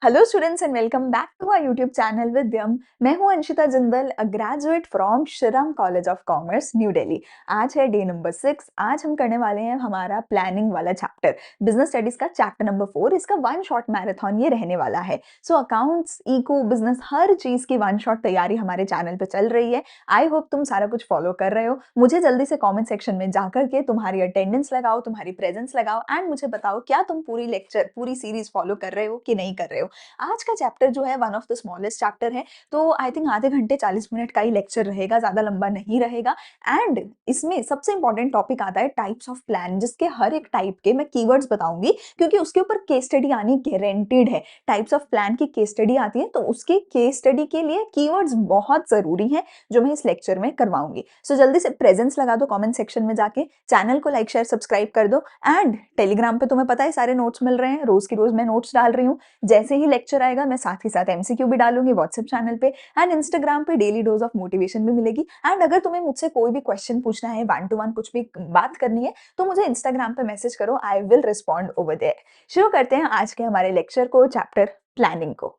Hello students and welcome back to our YouTube channel Vidyam. मैं हूं Anshita Jindal, a graduate from Shriram college of commerce new Delhi. आज है day number 6। आज हम करने वाले हैं हमारा प्लानिंग वाला चैप्टर, बिजनेस स्टडीज का चैप्टर नंबर 4। इसका वन शॉट मैराथन ये रहने वाला है। सो अकाउंट्स, इको, बिजनेस, हर चीज की वन शॉट तैयारी हमारे चैनल पे चल रही है। आई होप तुम सारा कुछ फॉलो कर रहे हो। मुझे जल्दी से कॉमेंट सेक्शन में जाकर के तुम्हारी अटेंडेंस लगाओ, तुम्हारी प्रेजेंस लगाओ एंड मुझे बताओ क्या तुम पूरी लेक्चर, पूरी सीरीज फॉलो कर रहे हो कि नहीं कर रहे हो। आज का चैप्टर जो है one of the smallest chapter है, तो आई थिंक आधे घंटे 40 मिनट का ही लेक्चर रहेगा, ज्यादा लंबा नहीं रहेगा। एंड इसमें सबसे इंपॉर्टेंट टॉपिक आता है टाइप्स ऑफ प्लान, जिसके हर एक टाइप के मैं कीवर्ड्स बताऊंगी क्योंकि उसके ऊपर केस स्टडी आनी गारंटीड है। टाइप्स ऑफ प्लान की केस स्टडी आती है, तो उसके केस स्टडी के लिए कीवर्ड्स बहुत जरूरी है जो मैं इस लेक्चर में करवाऊंगी। सो जल्दी से प्रेजेंस लगा दो कमेंट सेक्शन में जाके, चैनल को लाइक शेयर सब्सक्राइब कर दो एंड टेलीग्राम पे तुम्हें पता है सारे नोट्स मिल रहे हैं, रोज की रोज मैं नोट्स डाल रही हूँ। जैसे ही लेक्चर आएगा मैं साथ ही साथ एमसीक्यू भी डालूंगी व्हाट्सएप चैनल पे एंड इंस्टाग्राम पे डेली डोज ऑफ मोटिवेशन भी मिलेगी। एंड अगर तुम्हें मुझसे कोई भी क्वेश्चन पूछना है, वन टू वन कुछ भी बात करनी है, तो मुझे इंस्टाग्राम पे मैसेज करो, I will respond over there. शुरू करते हैं आज के हमारे लेक्चर को, चैप्टर प्लानिंग को।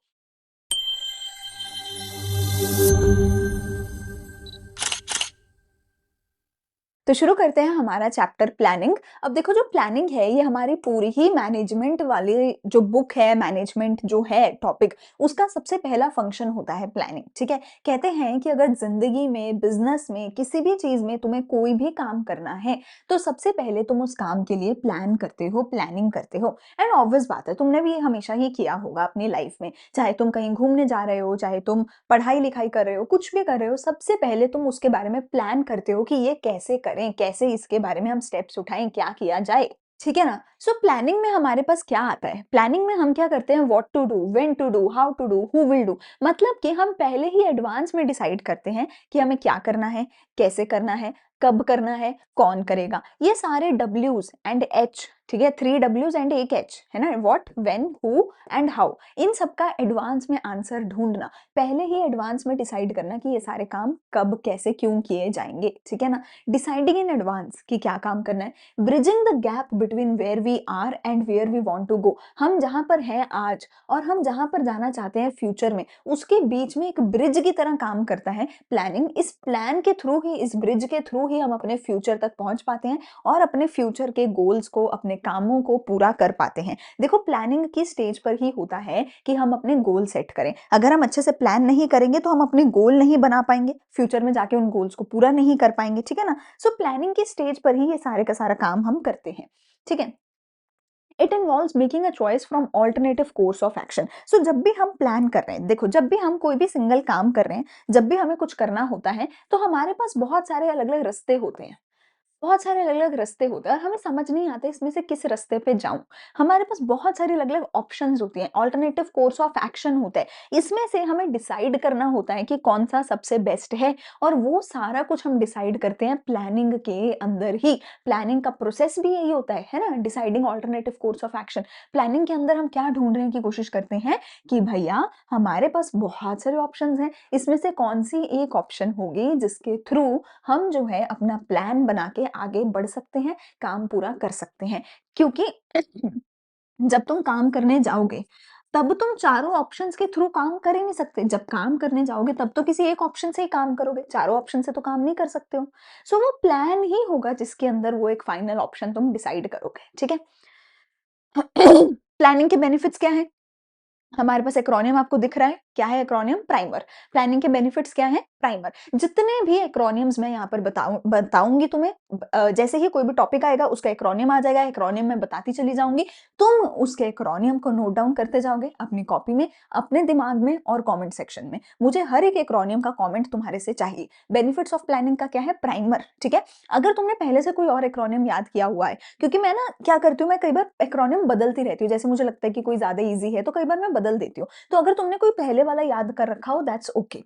तो शुरू करते हैं हमारा चैप्टर प्लानिंग। अब देखो, जो प्लानिंग है ये हमारी पूरी ही मैनेजमेंट वाली जो बुक है, मैनेजमेंट जो है टॉपिक, उसका सबसे पहला फंक्शन होता है प्लानिंग। ठीक है, कहते हैं कि अगर जिंदगी में, बिजनेस में, किसी भी चीज में तुम्हें कोई भी काम करना है तो सबसे पहले तुम उस काम के लिए प्लान करते हो, प्लानिंग करते हो। एंड ऑब्वियस बात है, तुमने भी हमेशा ही किया होगा अपनी लाइफ में, चाहे तुम कहीं घूमने जा रहे हो, चाहे तुम पढ़ाई लिखाई कर रहे हो, कुछ भी कर रहे हो, सबसे पहले तुम उसके बारे में प्लान करते हो कि ये कैसे करें, कैसे इसके बारे में हम स्टेप्स उठाएं, क्या किया जाए। ठीक है ना। सो प्लानिंग में हमारे पास क्या आता है, प्लानिंग में हम क्या करते हैं, what to do, when to do, how to do, who will do. मतलब कि हम पहले ही एडवांस में डिसाइड करते हैं कि हमें क्या करना है, कैसे करना है, कब करना है, कौन करेगा। ये सारे डब्ल्यूज एंड एच, ठीक है, 3 W's एंड एक एच है ना, what, when, who and how, इन सब का एडवांस में आंसर ढूंढना, पहले ही एडवांस में डिसाइड करना कि ये सारे काम कब, कैसे, क्यों किए जाएंगे। ठीक है ना। डिसाइडिंग इन एडवांस कि क्या काम करना है। Bridging the gap between where we are and where we want to go. हम जहां पर हैं आज और हम जहां पर जाना चाहते हैं फ्यूचर में, उसके बीच में एक ब्रिज की तरह काम करता है प्लानिंग। इस प्लान के थ्रू ही, इस ब्रिज के थ्रू ही हम अपने फ्यूचर तक पहुंच पाते हैं और अपने फ्यूचर के गोल्स को, अपने कामों को पूरा कर पाते हैं। देखो, प्लानिंग की स्टेज पर ही होता है कि हम अपने गोल सेट करें। अगर हम अच्छे से प्लान नहीं करेंगे तो हम अपने गोल नहीं बना पाएंगे, फ्यूचर में जाके उन गोल्स को पूरा नहीं कर पाएंगे। ठीक है ना। सो प्लानिंग की स्टेज पर ही ये सारे का सारा काम हम करते हैं। ठीक है। It involves making a choice from alternative course of action. So जब भी हम प्लान कर रहे हैं, देखो, जब भी हम कोई भी सिंगल काम कर रहे हैं, जब भी हमें कुछ करना होता है, तो हमारे पास बहुत सारे अलग अलग रास्ते होते हैं, बहुत सारे अलग-अलग रास्ते होते हैं और हमें समझ नहीं आता इसमें से किस रास्ते पे जाऊँ। हमारे पास बहुत सारी अलग-अलग ऑप्शंस होती हैं, अल्टरनेटिव कोर्स ऑफ एक्शन होता है। इसमें से हमें डिसाइड करना होता है कि कौन-सा सबसे बेस्ट है और वो सारा कुछ हम डिसाइड करते हैं प्लानिंग के अंदर ही। प्लानिंग का प्रोसेस भी यही होता है ना? Deciding alternative course of action. Planning के अंदर हम क्या ढूँढने की कोशिश करते हैं कि भैया हमारे पास बहुत सारे ऑप्शंस हैं, इसमें से कौन-सी एक ऑप्शन होगी जिसके थ्रू हम जो है अपना प्लान बना के आगे बढ़ सकते हैं, काम पूरा कर सकते हैं। क्योंकि जब तुम काम करने जाओगे, तब तुम चारों ऑप्शंस के थ्रू काम कर ही नहीं सकते। जब काम करने जाओगे तब तो किसी एक ऑप्शन से ही काम करोगे, चारों ऑप्शन से तो काम नहीं कर सकते हो। सो वो प्लान ही होगा जिसके अंदर वो एक फाइनल ऑप्शन तुम डिसाइड करोगे। ठीक है। प्लानिंग के बेनिफिट्स क्या हैं? हमारे पास एक्रोनियम आपको दिख रहा है, क्या है एक्रोनियम? प्राइमर। प्लानिंग के बेनिफिट्स क्या हैं? प्राइमर। जितने भी एक्रोनियम्स मैं यहाँ पर बताऊंगी तुम्हें, जैसे ही कोई भी टॉपिक आएगा उसका एक्रोनियम आ जाएगा, एक्रोनियम मैं बताती चली जाऊंगी, तुम उसके एक्रोनियम को नोट डाउन करते जाओगे अपनी कॉपी में, अपने दिमाग में और कमेंट सेक्शन में। मुझे हर एक एक्रोनियम का कमेंट तुम्हारे से चाहिए। बेनिफिट्स ऑफ प्लानिंग का क्या है? प्राइमर। ठीक है। अगर तुमने पहले से कोई और एक्रोनियम याद किया हुआ है, क्योंकि मैं ना क्या करती हूँ, मैं कई बार एक्रोनियम बदलती रहती हूँ, जैसे मुझे लगता है कि कोई ज्यादा ईजी है तो कई बार मैं बदल देती हूँ। तो अगर तुमने कोई पहले वाला याद कर रखा हो, that's okay,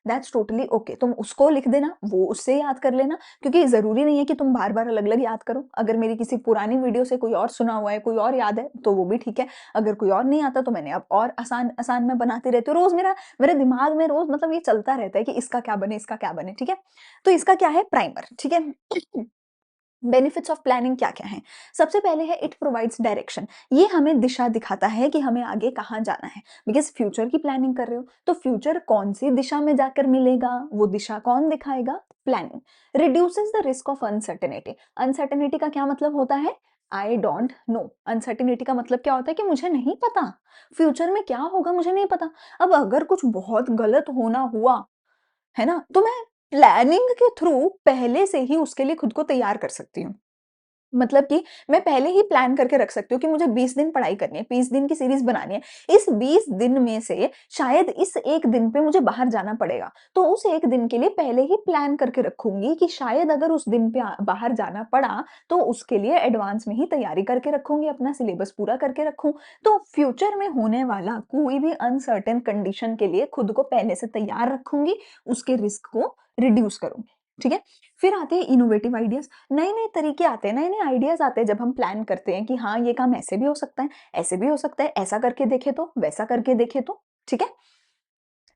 that's totally okay, तुम उसको लिख देना, वो उससे याद कर लेना, क्योंकि जरूरी नहीं है कि तुम बार बार अलग अलग याद करो। अगर मेरी किसी पुरानी वीडियो से कोई और सुना हुआ है, कोई और याद है तो वो भी ठीक है। अगर कोई और नहीं आता तो मैंने अब और आसान आसान में बनाती रहती हूँ। रोज मेरा मेरे दिमाग में रोज मतलब ये चलता रहता है कि इसका क्या बने, इसका क्या बने। ठीक है। तो इसका क्या है? प्राइमर। ठीक है। बेनिफिट्स ऑफ प्लानिंग क्या-क्या हैं? सबसे पहले है इट प्रोवाइड्स डायरेक्शन। ये हमें दिशा दिखाता है कि हमें आगे कहाँ जाना है। बिकॉज़ फ्यूचर की प्लानिंग कर रहे हो, तो फ्यूचर कौन-सी दिशा में जाकर मिलेगा, वो दिशा कौन दिखाएगा? Planning. Reduces the risk of uncertainty. Uncertainty का क्या मतलब होता है? I don't know. अनसर्टेनिटी का मतलब क्या होता है कि मुझे नहीं पता, फ्यूचर में क्या होगा मुझे नहीं पता। अब अगर कुछ बहुत गलत होना हुआ, है ना? तो मैं प्लानिंग के थ्रू पहले से ही उसके लिए खुद को तैयार कर सकती हूँ। मतलब कि मैं पहले ही प्लान करके रख सकती हूँ कि मुझे 20 दिन पढ़ाई करनी है, 20 दिन की सीरीज़ बनानी है। इस 20 दिन में से शायद इस 1 दिन पे मुझे बाहर जाना पड़ेगा। तो उस 1 दिन के लिए पहले ही प्लान करके रखूँगी कि शायद अगर उस दिन पे बाहर जाना पड़ा, तो उसके लिए एडवांस में ही तैयारी करके रखूँगी, अपना सिलेबस पूरा करके रखूँ। तो फ्यूचर में होने वाला कोई भी अनसर्टेन कंडीशन के लिए खुद को पहले से तैयार रखूँगी, उसके रिस्क को रिड्यूस करूँगी। ठीक है? फिर आते हैं इनोवेटिव आइडियाज़। नए-नए तरीके आते हैं, नए-नए आइडियाज़ आते हैं जब हम प्लान करते हैं कि हाँ, ये काम ऐसे भी हो सकता है, ऐसे भी हो सकता है, ऐसा करके देखें तो, वैसा करके देखें तो, ठीक है?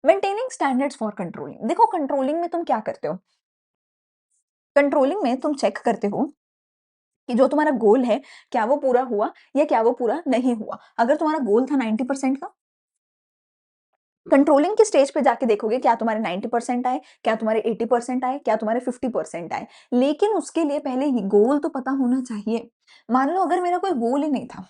Maintaining standards for controlling. देखो कंट्रोलिंग में तुम क्या करते हो? कंट्रोलिंग में तुम चेक करते हो कि जो तुम्हारा गोल है, क्या वो पूरा हुआ या क्या वो पूरा नहीं हुआ? अगर तुम्हारा गोल था 90% का, कंट्रोलिंग की स्टेज पे जाके देखोगे क्या तुम्हारे 90% आए, क्या तुम्हारे 80% आए, क्या तुम्हारे 50% आए। लेकिन उसके लिए पहले ये गोल तो पता होना चाहिए। मान लो अगर मेरा कोई गोल ही नहीं था,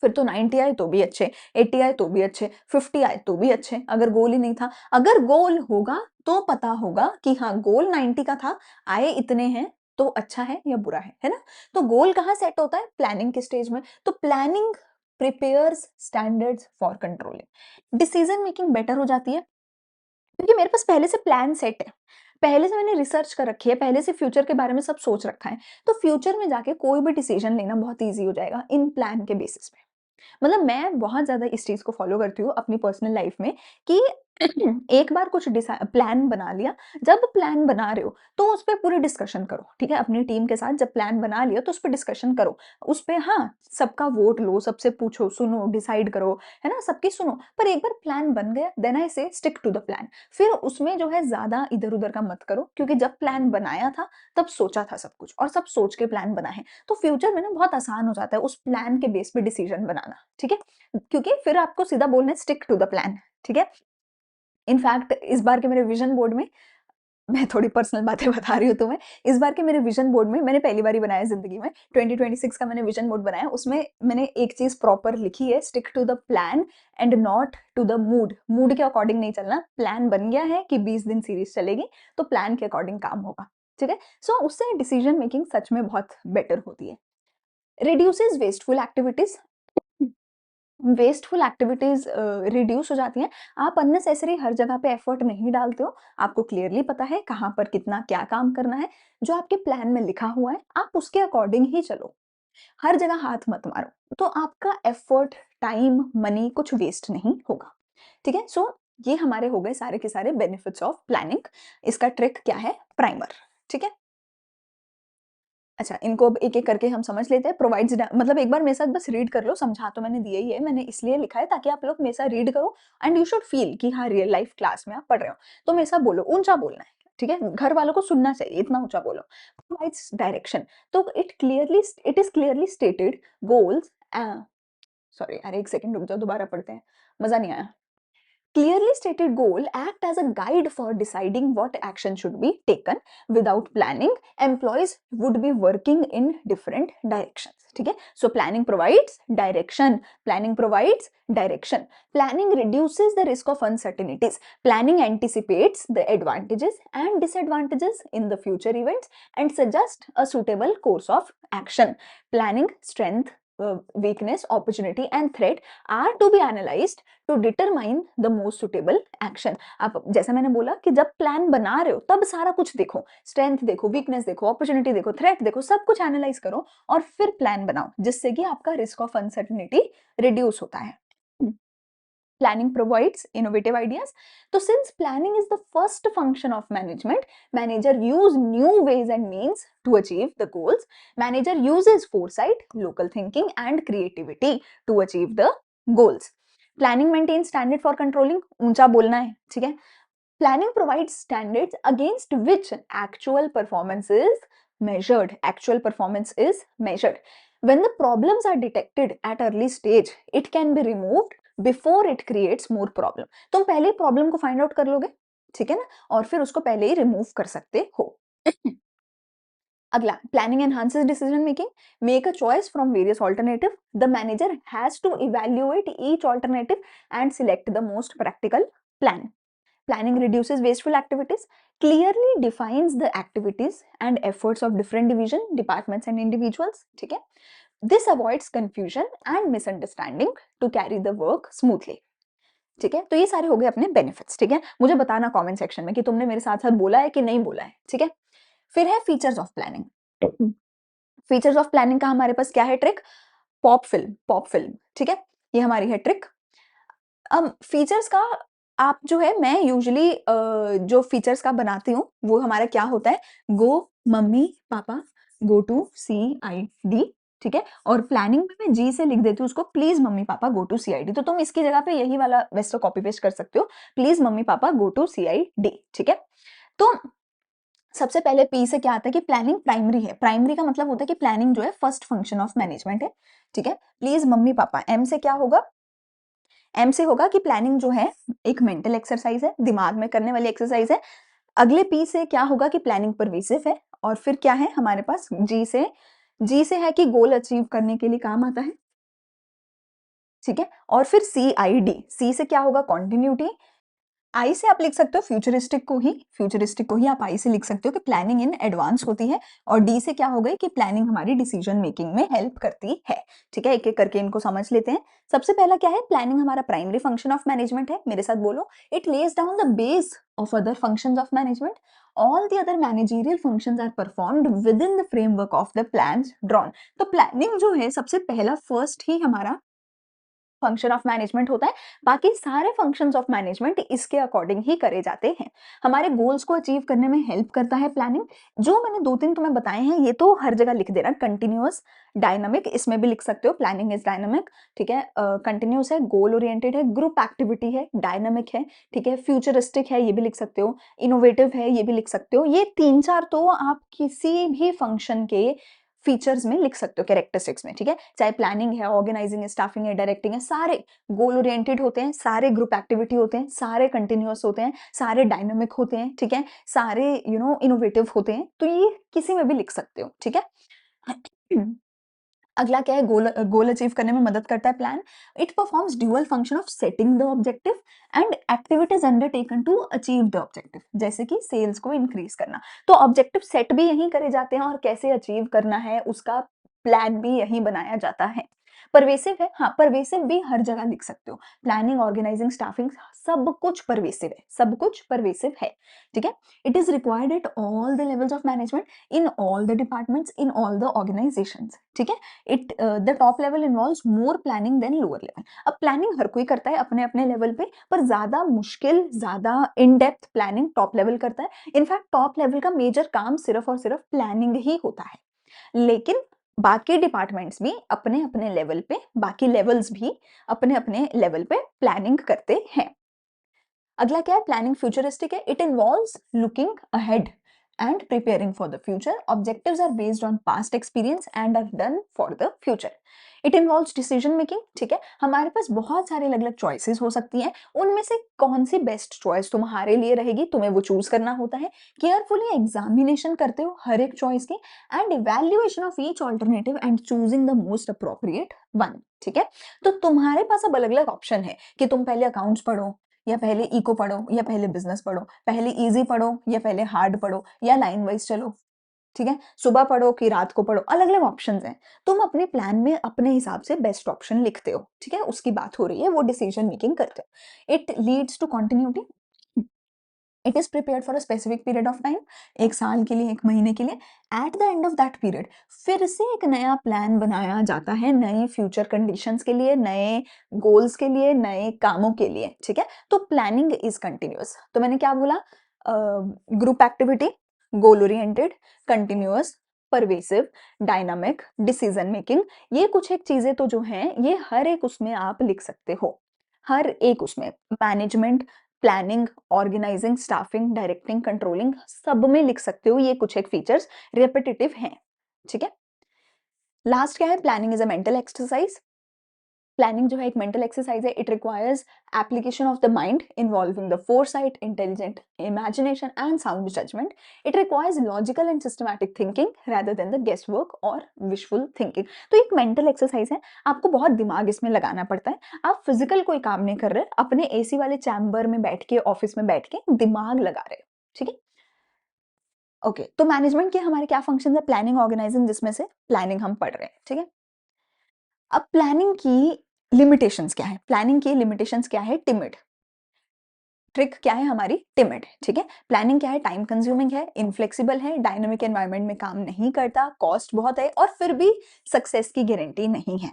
फिर तो 90 आए तो भी अच्छे, 80 आए तो भी अच्छे, 50 आए तो भी अच्छे, अगर गोल ही नहीं था। अगर गोल होगा तो पता होगा कि हाँ, गोल 90 का था, आए इतने हैं तो अच्छा है या बुरा है ना? तो गोल कहाँ सेट होता है? प्लानिंग के स्टेज में। तो planning prepares standards for controlling. Decision making better हो जाती है क्योंकि मेरे पास पहले से प्लान सेट है। पहले से मैंने रिसर्च कर रखी है, पहले से फ्यूचर के बारे में सब सोच रखा है। तो फ्यूचर में जाके कोई भी डिसीजन लेना बहुत ईज़ी हो जाएगा इन प्लान के बेसिस पे। मतलब मैं बहुत ज़्यादा इस चीज़ को फ़ॉलो करती हूँ अपनी पर्सनल लाइफ़ में कि एक बार कुछ प्लान बना लिया, जब प्लान बना रहे हो, तो उस पे पूरी डिस्कशन करो, ठीक है? अपनी टीम के साथ जब प्लान बना लिया, तो उस पे डिस्कशन करो। उस पे हाँ, सबका वोट लो, सबसे पूछो, सुनो, डिसाइड करो, है ना? सबकी सुनो। पर एक बार प्लान बन गया, देन आई से स्टिक टू द प्लान। फिर उसमें जो है ज़्यादा इधर-उधर का मत करो, क्योंकि जब प्लान बनाया था, तब सोचा था सब कुछ और सब सोच के प्लान बना है। तो फ्यूचर में ना बहुत आसान हो जाता है उस प्लान के बेस पे डिसीजन बनाना, ठीक है? क्योंकि फिर आपको सीधा बोलना है स्टिक टू द प्लान, ठीक है? इनफैक्ट इस बार के मेरे विज़न बोर्ड में मैं थोड़ी पर्सनल बातें बता रही हूँ तुम्हें। इस बार के मेरे विज़न बोर्ड में मैंने पहली बार ही बनाया ज़िंदगी में, 2026 का मैंने विज़न बोर्ड बनाया, उसमें मैंने एक चीज़ प्रॉपर लिखी है, stick to the plan and not to the mood. Mood के अकॉर्डिंग नहीं चलना, प्लान बन गया है कि 20 दिन सीरीज़ चलेगी, तो प्लान के अकॉर्डिंग काम होगा, ठीक है? सो उससे डिसीजन मेकिंग सच में बहुत बेटर होती है। Reduces wasteful activities. Wasteful activities reduce हो जाती हैं। आप अननेसेसरी हर जगह पे एफर्ट नहीं डालते हो। आपको क्लियरली पता है कहाँ पर कितना क्या काम करना है। जो आपके प्लान में लिखा हुआ है, आप उसके अकॉर्डिंग ही चलो। हर जगह हाथ मत मारो। तो आपका एफर्ट, टाइम, मनी कुछ वेस्ट नहीं होगा। ठीक है? सो ये हमारे हो गए सारे के सारे बेनिफिट्स ऑफ प्लानिंग। इसका ट्रिक क्या है? प्राइमर। ठीक है? अच्छा, इनको अब एक-एक करके हम समझ लेते हैं। प्रोवाइड्स मतलब एक बार मेरे साथ बस रीड कर लो, समझा तो मैंने दिया ही है, मैंने इसलिए लिखा है ताकि आप लोग मेरे साथ रीड करो एंड यू शुड फील कि हाँ, रियल लाइफ क्लास में आप पढ़ रहे हो। तो मेरे साथ बोलो, ऊँचा बोलना है, ठीक है? घर वालों को सुनना चाहिए, इतना ऊँचा बोलो। प्रोवाइड्स डायरेक्शन, तो it is clearly stated goals sorry यार 1 सेकंड रुक जाओ, दोबारा पढ़ते हैं, मज़ा नहीं आया। Clearly stated goal act as a guide for deciding what action should be taken. Without planning, employees would be working in different directions. ठीक है? So planning provides direction. Planning provides direction. Planning reduces the risk of uncertainties. Planning anticipates the advantages and disadvantages in the future events and suggests a suitable course of action. Planning strength, weakness, opportunity, and threat are to be analyzed to determine the most suitable action. आप जैसा मैंने बोला कि जब plan बना रहे हो तब सारा कुछ देखो, स्ट्रेंथ देखो, वीकनेस देखो, अपॉर्चुनिटी देखो, थ्रेट देखो, सब कुछ एनालाइज करो और फिर प्लान बनाओ, जिससे कि आपका रिस्क ऑफ अनसर्टेनिटी रिड्यूस होता है। Planning provides innovative ideas. So since planning is the first function of management, manager use new ways and means to achieve the goals. Manager uses foresight, local thinking and creativity to achieve the goals. Planning maintains standard for controlling, ऊंचा बोलना है, ठीक है? Planning provides standards against which actual performance is measured, actual performance is measured. When the problems are detected at early stage, it can be removed before it creates more problem. तुम पहले ही problem को find out कर लोगे, ठीक है ना, और फिर उसको पहले ही remove कर सकते हो. अगला, planning enhances decision making. Make a choice from various alternative. The manager has to evaluate each alternative and select the most practical plan. Planning reduces wasteful activities, clearly defines the activities and efforts of different division, departments and individuals. ठीक है? This avoids confusion and misunderstanding to carry the work smoothly. ठीक है? तो ये सारे हो गए अपने benefits. ठीक है? मुझे बताना comment section में कि तुमने मेरे साथ साथ बोला है कि नहीं बोला है. ठीक है? फिर है features of planning. Features of planning का हमारे पास क्या है ट्रिक? पॉप फिल्म, ठीक है, ये हमारी है ट्रिक. अब फीचर्स का आप जो है, मैं यूजुअली जो फीचर्स का बनाती हूँ वो हमारा क्या होता है, गो mummy papa go to CID, ठीक है, और प्लानिंग में मैं जी से लिख देती हूँ उसको, please mummy papa go to CID. तो तुम इसकी जगह पे यही वाला वैसे तो कॉपी पेस्ट कर सकते हो, please mummy papa go to CID, ठीक है. तो सबसे पहले पी से क्या आता है कि प्लानिंग प्राइमरी है. प्राइमरी का मतलब होता है कि प्लानिंग जो है फर्स्ट फंक्शन ऑफ मैनेजमेंट है, ठीक है. प्लीज मम्मी पापा, एम से क्या होगा, एम से होगा कि प्लानिंग जो है एक मेंटल एक्सरसाइज है, दिमाग में करने वाली एक्सरसाइज है. अगले पी से क्या होगा कि प्लानिंग परवेसिव है. और फिर क्या है हमारे पास, जी से है कि गोल अचीव करने के लिए काम आता है, ठीक है. और फिर CID, सी से क्या होगा, कॉन्टिन्यूटी. आई से आप लिख सकते हो फ्यूचरिस्टिक को ही आप आई से लिख सकते हो कि प्लानिंग इन एडवांस होती है. और डी से क्या हो गई कि प्लानिंग हमारी डिसीजन मेकिंग में हेल्प करती है, ठीक है. एक एक करके इनको समझ लेते हैं. सबसे पहला क्या है, प्लानिंग हमारा प्राइमरी फंक्शन ऑफ मैनेजमेंट है. मेरे साथ बोलो, it lays down the base of other functions of management. All the other managerial functions are performed within the framework of the plans drawn. तो प्लानिंग जो है सबसे पहला फर्स्ट ही हमारा फंक्शन ऑफ मैनेजमेंट होता है. बाकी सारे फंक्शंस ऑफ मैनेजमेंट इसके अकॉर्डिंग ही करे जाते हैं. हमारे गोल्स को अचीव करने में हेल्प करता है प्लानिंग. जो मैंने दो तीन तुम्हें बताए हैं ये तो हर जगह लिख देना, कंटिन्यूअस, डायनामिक, इसमें भी लिख सकते हो प्लानिंग इज डायनामिक, ठीक है. कंटिन्यूअस है, गोल ओरिएंटेड है, ग्रुप एक्टिविटी है, डायनामिक है, ठीक है, फ्यूचरिस्टिक है, ये भी लिख सकते हो, इनोवेटिव है, ये भी लिख सकते हो. ये तीन चार तो आप किसी भी फंक्शन के फीचर्स में लिख सकते हो, कैरेक्टरिस्टिक्स में, ठीक है. चाहे प्लानिंग है, ऑर्गेनाइजिंग है, स्टाफिंग है, डायरेक्टिंग है, सारे गोल ओरिएंटेड होते हैं, सारे ग्रुप एक्टिविटी होते हैं, सारे कंटिन्यूअस होते हैं, सारे डायनामिक होते हैं, ठीक है, सारे इनोवेटिव होते हैं. तो ये किसी में भी लिख सकते हो, ठीक है. अगला क्या है, गोल अचीव करने में मदद करता है plan. It performs dual function of setting the objective and activities undertaken to achieve the objective. जैसे कि सेल्स को इंक्रीज करना, तो ऑब्जेक्टिव सेट भी यहीं करे जाते हैं और कैसे अचीव करना है उसका प्लान भी यहीं बनाया जाता है. परवेसिव है, हाँ परवेसिव भी हर जगह लिख सकते हो. प्लानिंग, ऑर्गेनाइजिंग, स्टाफिंग, सब कुछ परवेसिव है, सब कुछ परवेसिव है, ठीक है. It is required at all the levels of management, in all the departments, in all the organisations, ठीक है. It the top level involves more planning than lower level. अब प्लानिंग हर कोई करता है अपने अपने लेवल पे, पर ज्यादा मुश्किल, ज्यादा in depth planning top level करता है. इनफैक्ट टॉप लेवल का मेजर काम सिर्फ और सिर्फ प्लानिंग ही होता है. लेकिन बाकी डिपार्टमेंट्स भी अपने अपने लेवल पे, बाकी लेवल्स भी अपने अपने लेवल पे प्लानिंग करते हैं. अगला क्या है, प्लानिंग फ्यूचरिस्टिक है. It involves looking ahead and preparing for the future. Objectives are based on past experience and are done for the future. It involves decision making, ठीक है. हमारे पास बहुत सारे अलग अलग चॉइसेस हो सकती हैं, उनमें से कौन सी बेस्ट चॉइस तुम्हारे लिए रहेगी तुम्हें वो चूज करना होता है. केयरफुली एग्जामिनेशन करते हो हर एक चॉइस की, and evaluation of each alternative and choosing the most appropriate one, ठीक है. तो तुम्हारे पास अब अलग अलग ऑप्शन है कि तुम पहले अकाउंट्स पढ़ो या पहले इको पढ़ो या पहले बिजनेस पढ़ो, पहले इजी पढ़ो या पहले हार्ड पढ़ो, या लाइन वाइज चलो, ठीक है. सुबह पढ़ो कि रात को पढ़ो, अलग अलग ऑप्शंस हैं. तुम अपने प्लान में अपने हिसाब से बेस्ट ऑप्शन लिखते हो, ठीक है, उसकी बात हो रही है, वो डिसीजन मेकिंग करते हो. It leads to continuity. It is prepared for a specific period of time, एक साल के लिए, एक महीने के लिए. At the end of that period फिर से एक नया प्लान बनाया जाता है, नए फ्यूचर कंडीशंस के लिए, नए गोल्स के लिए, नए कामों के लिए, ठीक है. तो प्लानिंग इज कंटिन्यूअस. तो मैंने क्या बोला, group activity, goal oriented, continuous, pervasive, dynamic, decision making, ये कुछ एक चीजें तो जो हैं ये हर एक उसमें आप लिख सकते हो, हर एक उसमें. Management planning, organising, staffing, directing, controlling सब में लिख सकते हो, ये कुछ एक फीचर्स रिपिटेटिव हैं, ठीक है। लास्ट क्या है, planning is a mental exercise. Planning जो है एक मेंटल एक्सरसाइज है। It requires application of the mind involving the foresight, intelligent imagination and sound judgement. It requires logical and systematic thinking rather than the guess work और wishful thinking. तो एक mental exercise है, आपको बहुत दिमाग इसमें लगाना पड़ता है। आप फिजिकल कोई काम नहीं कर रहे, अपने एसी वाले चैम्बर में बैठ के, ऑफिस में बैठ के दिमाग लगा रहे हो, ठीक है। ओके, तो मैनेजमेंट के हमारे क्या फंक्शन है, प्लानिंग, ऑर्गेनाइजिंग, जिसमें से प्लानिंग हम पढ़ रहे हैं, ठीक है। अब प्लानिंग की लिमिटेशंस क्या है, प्लानिंग की लिमिटेशंस क्या है, टिमिड। ट्रिक क्या है हमारी, टिमिड, ठीक है। प्लानिंग क्या है, टाइम कंज्यूमिंग है, इनफ्लेक्सिबल है, डायनामिक एनवायरनमेंट में काम नहीं करता, कॉस्ट बहुत है और फिर भी सक्सेस की गारंटी नहीं है।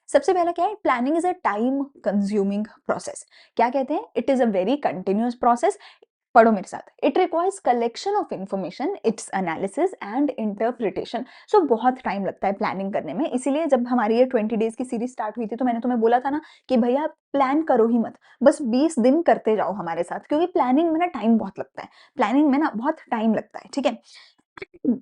सबसे पहला क्या है, planning is a time consuming process. क्या कहते हैं, it is a very continuous process. पढ़ो मेरे साथ, it requires collection of information, it's analysis and interpretation. So बहुत टाइम लगता है प्लानिंग करने में। इसीलिए जब हमारी ये 20 डेज की सीरीज स्टार्ट हुई थी तो मैंने तुम्हें बोला था ना कि भैया प्लान करो ही मत, बस 20 दिन करते जाओ हमारे साथ, क्योंकि प्लानिंग में ना टाइम बहुत लगता है, प्लानिंग में ना बहुत टाइम लगता है, ठीक है।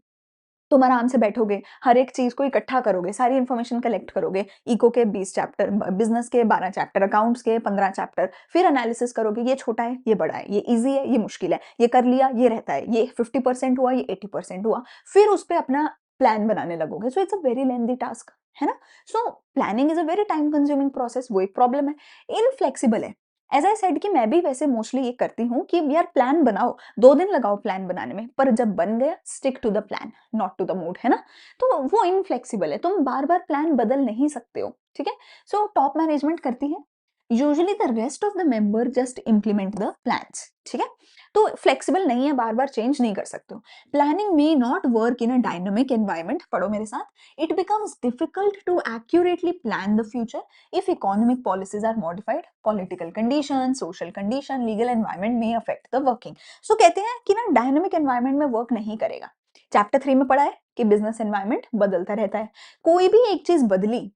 तुम आराम से बैठोगे, हर एक चीज को इकट्ठा करोगे, सारी इंफॉर्मेशन कलेक्ट करोगे, इको के 20 चैप्टर, बिजनेस के 12 चैप्टर, अकाउंट्स के 15 चैप्टर, फिर एनालिसिस करोगे, ये छोटा है, ये बड़ा है, ये इजी है, ये मुश्किल है, ये कर लिया, ये रहता है, ये 50% हुआ, ये 80% हुआ, फिर उस पर अपना प्लान बनाने लगोगे। So it's a very lengthy task, है ना। So planning is a very time consuming process, वो एक प्रॉब्लम है। इनफ्लेक्सिबल है, एज आई सेड कि मैं भी वैसे मोस्टली ये करती हूँ कि यार प्लान बनाओ, 2 दिन लगाओ प्लान बनाने में, पर जब बन गया stick to the plan, not to the mood, है ना। तो वो इनफ्लेक्सिबल है, तुम बार बार प्लान बदल नहीं सकते हो, ठीक है। सो टॉप मैनेजमेंट करती है, usually the rest of the member just implement the plans, ठीक है। तो फ्लेक्सिबल नहीं है, बार बार चेंज नहीं कर सकते हो। Planning may not work in a dynamic environment, पढ़ो मेरे साथ। It becomes difficult to accurately plan the future if economic policies are modified, political condition, social condition, legal environment may affect the working। So कहते हैं कि ना dynamic environment में work नहीं करेगा। चैप्टर 3 में पढ़ा है कि बिजनेस एनवायरनमेंट बदलता रहता है, कोई भी एक चीज बदली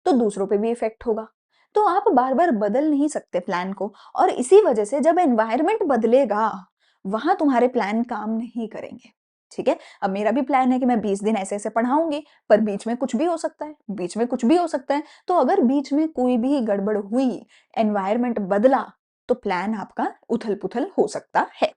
तो दूसरों पे भी इफेक्ट होगा। तो आप बार बार बदल नहीं सकते प्लान को, और इसी वजह से जब एनवायरनमेंट बदलेगा वहां तुम्हारे प्लान काम नहीं करेंगे, ठीक है। अब मेरा भी प्लान है कि मैं 20 दिन ऐसे ऐसे पढ़ाऊंगी, पर बीच में कुछ भी हो सकता है, बीच में कुछ भी हो सकता है। तो अगर बीच में कोई भी गड़बड़ हुई, एनवायरनमेंट बदला, तो प्लान आपका उथल पुथल हो सकता है।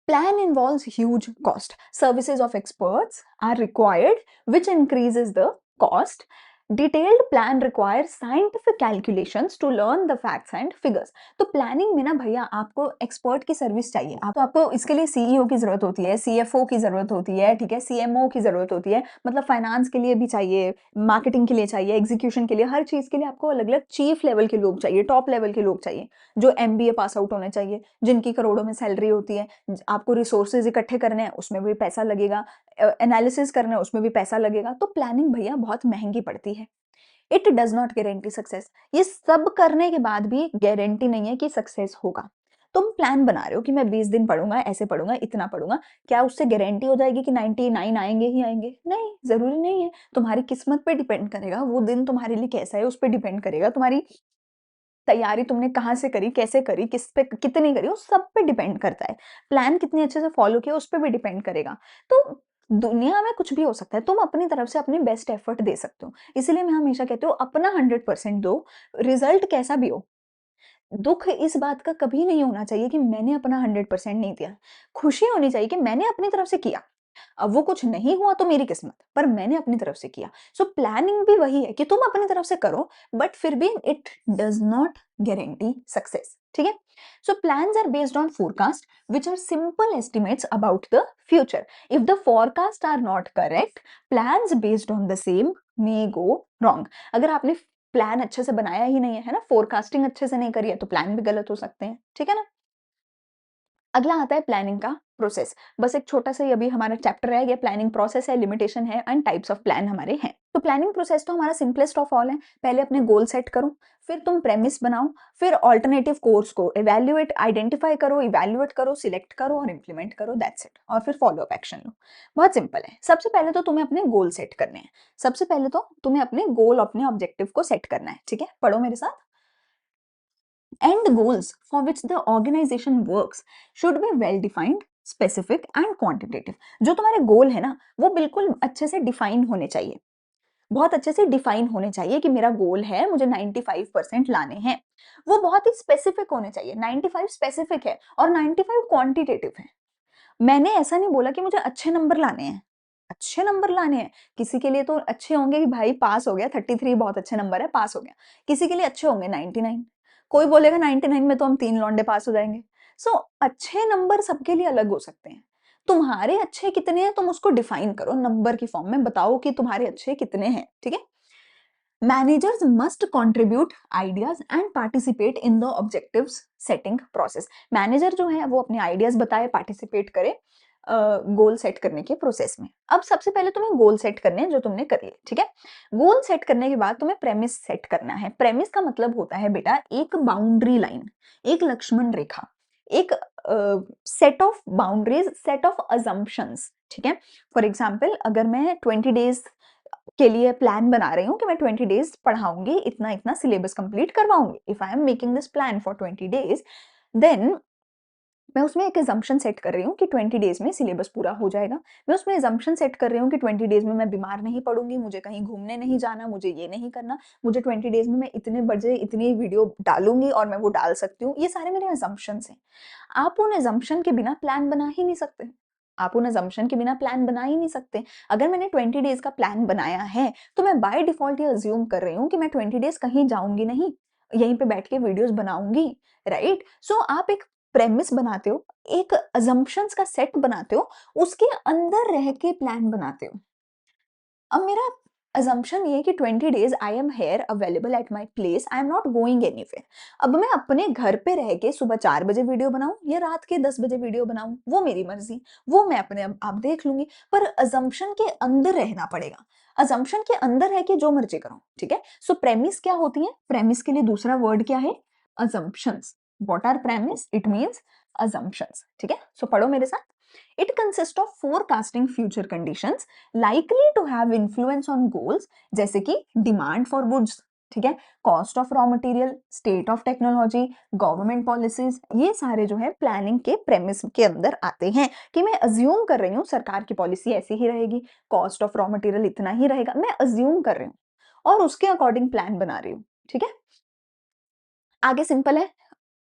Plan involves huge cost. Services of experts are required, which increases the cost. Detailed plan requires scientific calculations to learn the facts and figures. तो प्लानिंग में ना भैया आपको एक्सपर्ट की सर्विस चाहिए। आप तो आपको इसके लिए सीईओ की जरूरत होती है, सीएफओ की जरूरत होती है, ठीक है, सीएमओ की जरूरत होती है, मतलब फाइनेंस के लिए भी चाहिए, मार्केटिंग के लिए चाहिए, एग्जीक्यूशन के लिए, हर चीज के लिए आपको अलग अलग चीफ लेवल के लोग चाहिए, टॉप लेवल के लोग चाहिए, जो एमबीए पास आउट होने चाहिए, जिनकी करोड़ों में सैलरी होती है। आपको रिसोर्सेज इकट्ठे करने हैं, उसमें भी पैसा लगेगा, एनालिसिस करना है, उसमें भी पैसा लगेगा। तो प्लानिंग भैया बहुत महंगी पड़ती है। It does not guarantee success, ये सब करने के बाद भी गारंटी नहीं है कि सक्सेस होगा। तुम प्लान बना रहे हो कि मैं 20 दिन पढ़ूंगा, ऐसे पढ़ूंगा, इतना पढ़ूंगा, क्या उससे गारंटी हो जाएगी कि 99 आएंगे ही आएंगे? नहीं, जरूरी नहीं है। तुम्हारी किस्मत पे डिपेंड करेगा, वो दिन तुम्हारे लिए कैसा है उस पर डिपेंड करेगा, तुम्हारी तैयारी तुमने कहाँ से करी, कैसे करी, किस पे कितनी करी, उस सब पे डिपेंड करता है। प्लान कितने अच्छे से फॉलो किया उस पे भी डिपेंड करेगा। तो दुनिया में कुछ भी हो सकता है, तुम अपनी तरफ से अपनी बेस्ट एफर्ट दे सकते हो। इसीलिए मैं हमेशा कहती हूँ अपना 100% दो, रिजल्ट कैसा भी हो। दुख इस बात का कभी नहीं होना चाहिए कि मैंने अपना 100% नहीं दिया। खुशी होनी चाहिए कि मैंने अपनी तरफ से किया। अब वो कुछ नहीं हुआ तो मेरी किस्मत, पर मैंने अपनी तरफ से किया। सो प्लानिंग भी वही है कि तुम अपनी तरफ से करो, बट फिर भी it does not guarantee success, ठीक है। So plans are based on forecast which are simple estimates about the future. If the forecast are not correct, plans based on the same may go wrong. अगर आपने plan अच्छे से बनाया ही नहीं है ना, फोरकास्टिंग अच्छे से नहीं करी है, तो प्लान भी गलत हो सकते हैं, ठीक है ना। अगला आता है प्लानिंग का प्रोसेस। बस एक छोटा सा, ये अभी हमारा चैप्टर रह गया, प्लानिंग प्रोसेस है, लिमिटेशन है एंड टाइप्स ऑफ प्लान हमारे हैं। तो प्लानिंग प्रोसेस तो हमारा सिंपलेस्ट ऑफ ऑल है। पहले अपने गोल सेट करो, फिर तुम प्रेमिस बनाओ, फिर ऑल्टरनेटिव कोर्स को इवैल्यूएट, आइडेंटिफाई करो, इवैल्यूएट करो, सिलेक्ट करो और इंप्लीमेंट करो, दैट्स इट। और फिर फॉलो अप एक्शन लो। बहुत सिंपल है। सबसे पहले तो तुम्हें अपने गोल सेट करने हैं। सबसे पहले तो तुम्हें अपने गोल, अपने ऑब्जेक्टिव को सेट करना है, ठीक है। पढ़ो मेरे साथ। End goals for which the organization works should be well defined, specific and quantitative. जो तुम्हारे गोल है ना, वो बिल्कुल अच्छे से डिफाइन होने चाहिए, बहुत अच्छे से डिफाइन होने चाहिए कि मेरा गोल है, मुझे 95% लाने हैं। वो बहुत ही स्पेसिफिक होने चाहिए, 95 स्पेसिफिक है और 95 क्वांटिटेटिव है। मैंने ऐसा नहीं बोला कि मुझे अच्छे नंबर लाने हैं, अच्छे नंबर लाने हैं। किसी के लिए तो अच्छे होंगे कि भाई पास हो गया, 33 बहुत अच्छे नंबर है, पास हो गया। किसी के लिए अच्छे होंगे 99, कोई बोलेगा 99 में तो हम 3 लौंडे पास हो जाएँगे। सो अच्छे नंबर सबके लिए अलग हो सकते हैं। तुम्हारे अच्छे कितने हैं तुम उसको डिफाइन करो, नंबर की फॉर्म में बताओ कि तुम्हारे अच्छे कितने हैं, ठीक है? Managers must contribute ideas and participate in the objectives setting process. Manager जो है वो अपने आइडियाज बताए, पार्टिसिपेट करे गोल सेट करने के प्रोसेस में। अब सबसे पहले तुम्हें गोल सेट करने हैं जो तुमने कर लिए, ठीक है? गोल सेट करने के बाद तुम्हें प्रेमिस सेट करना है। प्रेमिस का मतलब होता है बेटा एक बाउंड्री लाइन, एक लक्ष्मण रेखा, एक set of boundaries, set of assumptions, ठीक है? फॉर एग्जाम्पल अगर मैं 20 डेज के लिए प्लान बना रही हूँ कि मैं 20 डेज पढ़ाऊंगी, इतना-इतना सिलेबस कंप्लीट करवाऊँगी। If I am making this plan for 20 days, then मैं उसमें एक असम्पशन सेट कर रही हूँ कि 20 डेज में सिलेबस पूरा हो जाएगा। मैं उसमें असम्पशन सेट कर रही हूँ कि 20 डेज में मैं बीमार नहीं पड़ूँगी, मुझे कहीं घूमने नहीं जाना, मुझे ये नहीं करना, मुझे 20 डेज में मैं इतने बजे इतनी वीडियो डालूँगी और मैं वो डाल सकती हूँ। ये सारे मेरे असम्पशन्स हैं। आप उन असम्पशन के बिना प्लान बना ही नहीं सकते। आप उन असम्पशन के बिना प्लान बना ही नहीं सकते। अगर मैंने 20 डेज का प्लान बनाया है, तो मैं बाय डिफ़ॉल्ट ये अज़्यूम कर रही हूँ कि मैं 20 डेज कहीं जाऊँगी नहीं, यहीं पे बैठ के वीडियोज़ बनाऊँगी, राइट? सो आप एक प्रेमिस बनाते हो, एक असम्पशन्स का सेट बनाते हो, उसके अंदर रह के प्लान बनाते हो। अब मेरा assumption ये है कि 20 days I am here available at my place, I am not going anywhere. अब मैं अपने घर पे रह के सुबह 4 बजे वीडियो बनाऊँ या रात के 10 बजे वीडियो बनाऊँ, वो मेरी मर्ज़ी, वो मैं अपने आप देख लूँगी। पर assumption के अंदर रहना पड़ेगा। assumption के अंदर रह के जो मर्ज़ी करो, ठीक है? सो प्रेमिस क्या होती है? प्रेमिस के लिए दूसरा वर्ड क्या है? assumptions. What are premise? It means assumptions, ठीक है? सो पढ़ो मेरे साथ। It consists of forecasting future conditions likely to have influence on goals, जैसे कि demand for goods, ठीक है? Cost of raw material, state of technology, government policies, ये सारे जो है प्लानिंग के प्रेमिस के अंदर आते हैं कि मैं अज्यूम कर रही हूँ सरकार की पॉलिसी ऐसी ही रहेगी, कॉस्ट ऑफ रॉ मटेरियल इतना ही रहेगा, मैं अज्यूम कर रही हूँ और उसके अकॉर्डिंग प्लान बना रही हूँ, ठीक है? आगे सिंपल है,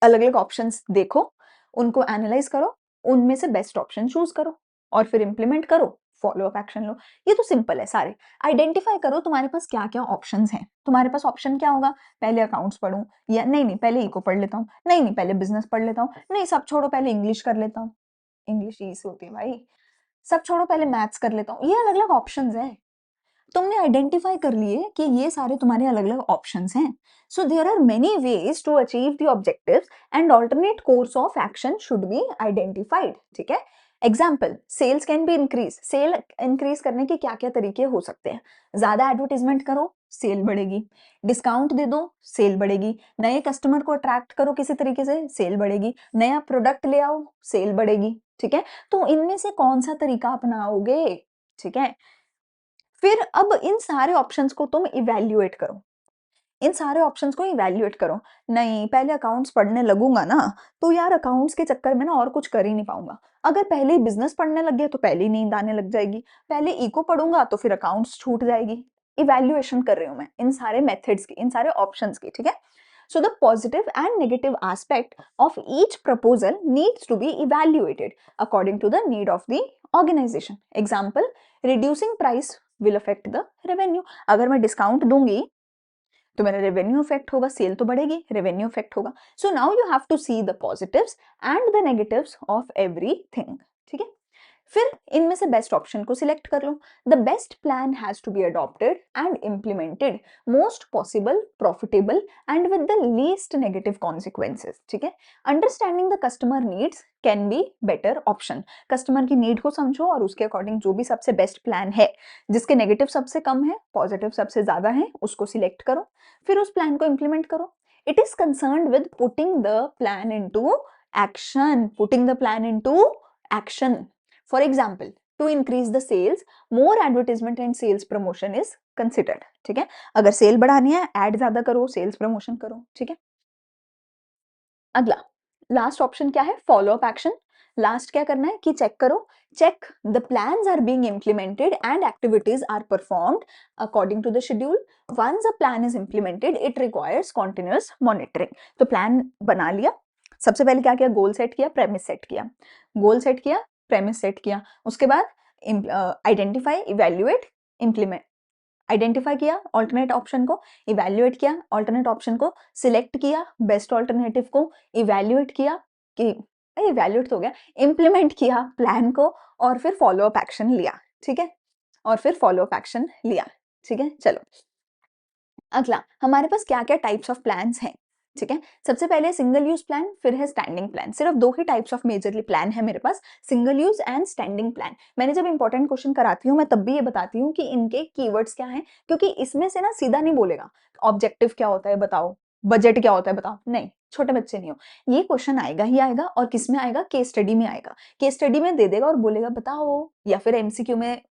अलग-अलग ऑप्शंस देखो, उनको एनालाइज़ करो, उनमें से बेस्ट ऑप्शन चूज़ करो और फिर इम्प्लीमेंट करो, फॉलो अप एक्शन लो। ये तो सिंपल है सारे। आइडेंटिफाई करो तुम्हारे पास क्या-क्या ऑप्शंस हैं। तुम्हारे पास ऑप्शन क्या होगा? पहले अकाउंट्स पढूँ या नहीं, पहले इको पढ़ लेता हूँ, नहीं, पहले बिज़नेस पढ़ लेता हूँ, नहीं सब छोड़ो पहले इंग्लिश कर लेता हूँ। इंग्लिश ईज़ी होती है भाई। सब छोड़ो पहले मैथ्स कर लेता हूँ। ये अलग-अलग ऑप्शंस हैं। तुमने आइडेंटिफाई कर लिए कि ये सारे तुम्हारे अलग-अलग ऑप्शंस हैं। So there are many ways to achieve the objectives and alternate course of action should be identified, ठीक है? Example, sales can be increase. Sale increase करने के क्या-क्या तरीके हो सकते हैं? ज्यादा एडवर्टाइजमेंट करो, सेल बढ़ेगी। डिस्काउंट दे दो, सेल बढ़ेगी। नए कस्टमर को अट्रैक्ट करो किसी तरीके से, सेल बढ़ेगी। नया प्रोडक्ट ले आओ, सेल बढ़ेगी, ठीक है? तो इनमें से कौन सा तरीका अपनाओगे, ठीक है? फिर अब इन सारे ऑप्शंस को तुम इवैल्यूएट करो। इन सारे ऑप्शंस को इवैल्यूएट करो। नहीं, पहले अकाउंट्स पढ़ने लगूँगा ना, तो यार अकाउंट्स के चक्कर में ना और कुछ कर ही नहीं पाऊँगा। अगर पहले ही बिज़नेस पढ़ने लग गया तो पहले ही नींद आने लग जाएगी। पहले इको पढ़ूँगा तो फिर अकाउंट्स छूट जाएगी। इवैल्यूएशन कर रही हूँ मैं इन सारे मेथड्स की, इन सारे ऑप्शंस की, ठीक है? So the positive and negative aspect of each proposal needs to be evaluated according to the need of the organization. Example, reducing price will affect the revenue. अगर मैं डिस्काउंट दूंगी तो मेरा रेवेन्यू इफेक्ट होगा, cell तो बढ़ेगी, revenue effect होगा। So now you have to see the positives and the negatives of everything, ठीक है? फिर इनमें से बेस्ट ऑप्शन को सिलेक्ट कर लो। The best plan has to be adopted and implemented most possible profitable and with the least negative consequences, ठीक है? Understanding the customer needs can be better option. Customer की नीड को समझो और उसके अकॉर्डिंग जो भी सबसे बेस्ट प्लान है, जिसके नेगेटिव सबसे कम है, पॉजिटिव सबसे ज्यादा है, उसको सिलेक्ट करो, फिर उस प्लान को इम्प्लीमेंट करो। It is concerned with putting the plan into action, putting the plan into action. For example, to increase the sales, more advertisement and sales promotion is considered, ठीक है? अगर सेल बढ़ानी है, एड ज्यादा करो, sales promotion करो, ठीक है? अगला लास्ट ऑप्शन क्या है, फॉलो अप एक्शन। लास्ट क्या करना है कि चेक करो, check the plans are being implemented and activities are performed according to the schedule. Once a plan is implemented it requires continuous monitoring. तो प्लान बना लिया, सबसे पहले क्या किया, गोल सेट किया, प्रेमिस सेट किया, गोल सेट किया, प्रेमिस सेट किया, उसके बाद आइडेंटिफाई, इवेल्युएट, इम्प्लीमेंट। आइडेंटिफाई किया ऑल्टरनेट ऑप्शन को, इवैल्यूएट किया ऑल्टरनेट ऑप्शन को, सिलेक्ट किया बेस्ट ऑल्टरनेटिव को, इवैल्यूएट किया कि इवैल्यूएट तो हो गया, इम्प्लीमेंट किया प्लान को, और फिर फॉलो अप एक्शन लिया, ठीक है, और फिर फॉलो अप एक्शन लिया, ठीक है। चलो अगला हमारे पास क्या क्या टाइप्स ऑफ प्लान्स हैं, ठीक है। सबसे पहले सिंगल यूज प्लान, फिर है स्टैंडिंग प्लान। सिर्फ दो ही टाइप्स ऑफ मेजरली प्लान है मेरे पास, single use and standing plan. मैंने जब इंपॉर्टेंट क्वेश्चन कराती हूँ मैं तब भी ये बताती हूँ कि इनके कीवर्ड्स क्या हैं, क्योंकि इसमें से ना सीधा नहीं बोलेगा ऑब्जेक्टिव क्या होता है बताओ, बजट क्या होता है बताओ, नहीं, छोटे बच्चे नहीं हो, ये क्वेश्चन आएगा ही आएगा। और किस में आएगा, केस स्टडी में आएगा। केस स्टडी में दे देगा और बोलेगा बताओ, या फिर एमसीक्यू में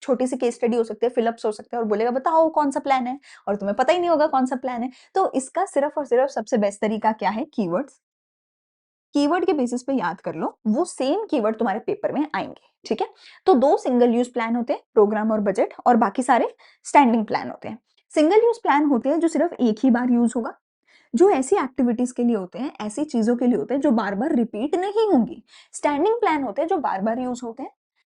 छोटी सी केस स्टडी हो सकती है, फिलअप्स हो सकते हैं, और बोलेगा बताओ कौन सा प्लान है, और तुम्हें पता ही नहीं होगा कौन सा प्लान है। तो इसका सिर्फ और सिर्फ सबसे बेस्ट तरीका क्या है, कीवर्ड्स। कीवर्ड के बेसिस पे याद कर लो, वो सेम कीवर्ड तुम्हारे पेपर में आएंगे, ठीक है। तो दो सिंगल यूज प्लान होते हैं, प्रोग्राम और बजट, और बाकी सारे स्टैंडिंग प्लान होते हैं। सिंगल यूज प्लान होते हैं जो सिर्फ एक ही बार यूज होगा, जो ऐसी एक्टिविटीज के लिए होते हैं, ऐसी चीजों के लिए होते हैं जो बार बार रिपीट नहीं होंगी। स्टैंडिंग प्लान होते हैं जो बार बार यूज होते हैं,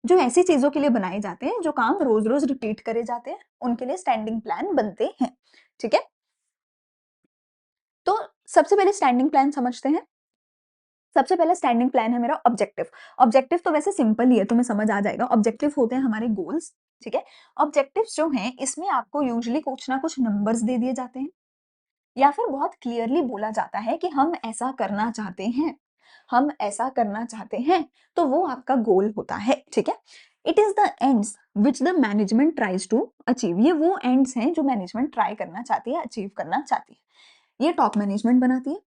जो ऐसी चीजों के लिए बनाए जाते हैं जो काम रोज रोज रिपीट करे जाते हैं, उनके लिए स्टैंडिंग प्लान बनते हैं, ठीक है। तो सबसे पहले स्टैंडिंग प्लान समझते हैं। सबसे पहला स्टैंडिंग प्लान है मेरा ऑब्जेक्टिव। ऑब्जेक्टिव तो वैसे सिंपल ही है, तुम्हें समझ आ जाएगा। ऑब्जेक्टिव होते हैं हमारे गोल्स, ठीक है। ऑब्जेक्टिव्स जो हैं इसमें आपको यूजुअली कुछ ना कुछ नंबर्स दे दिए जाते हैं, या फिर बहुत क्लियरली बोला जाता है कि हम ऐसा करना चाहते हैं, हम ऐसा करना चाहते हैं, तो वो आपका गोल होता है, ठीक है। It is the ends which the management tries to achieve. ये वो एंड्स हैं जो मैनेजमेंट ट्राई करना चाहती है, अचीव करना चाहती है। ये टॉप मैनेजमेंट बनाती है।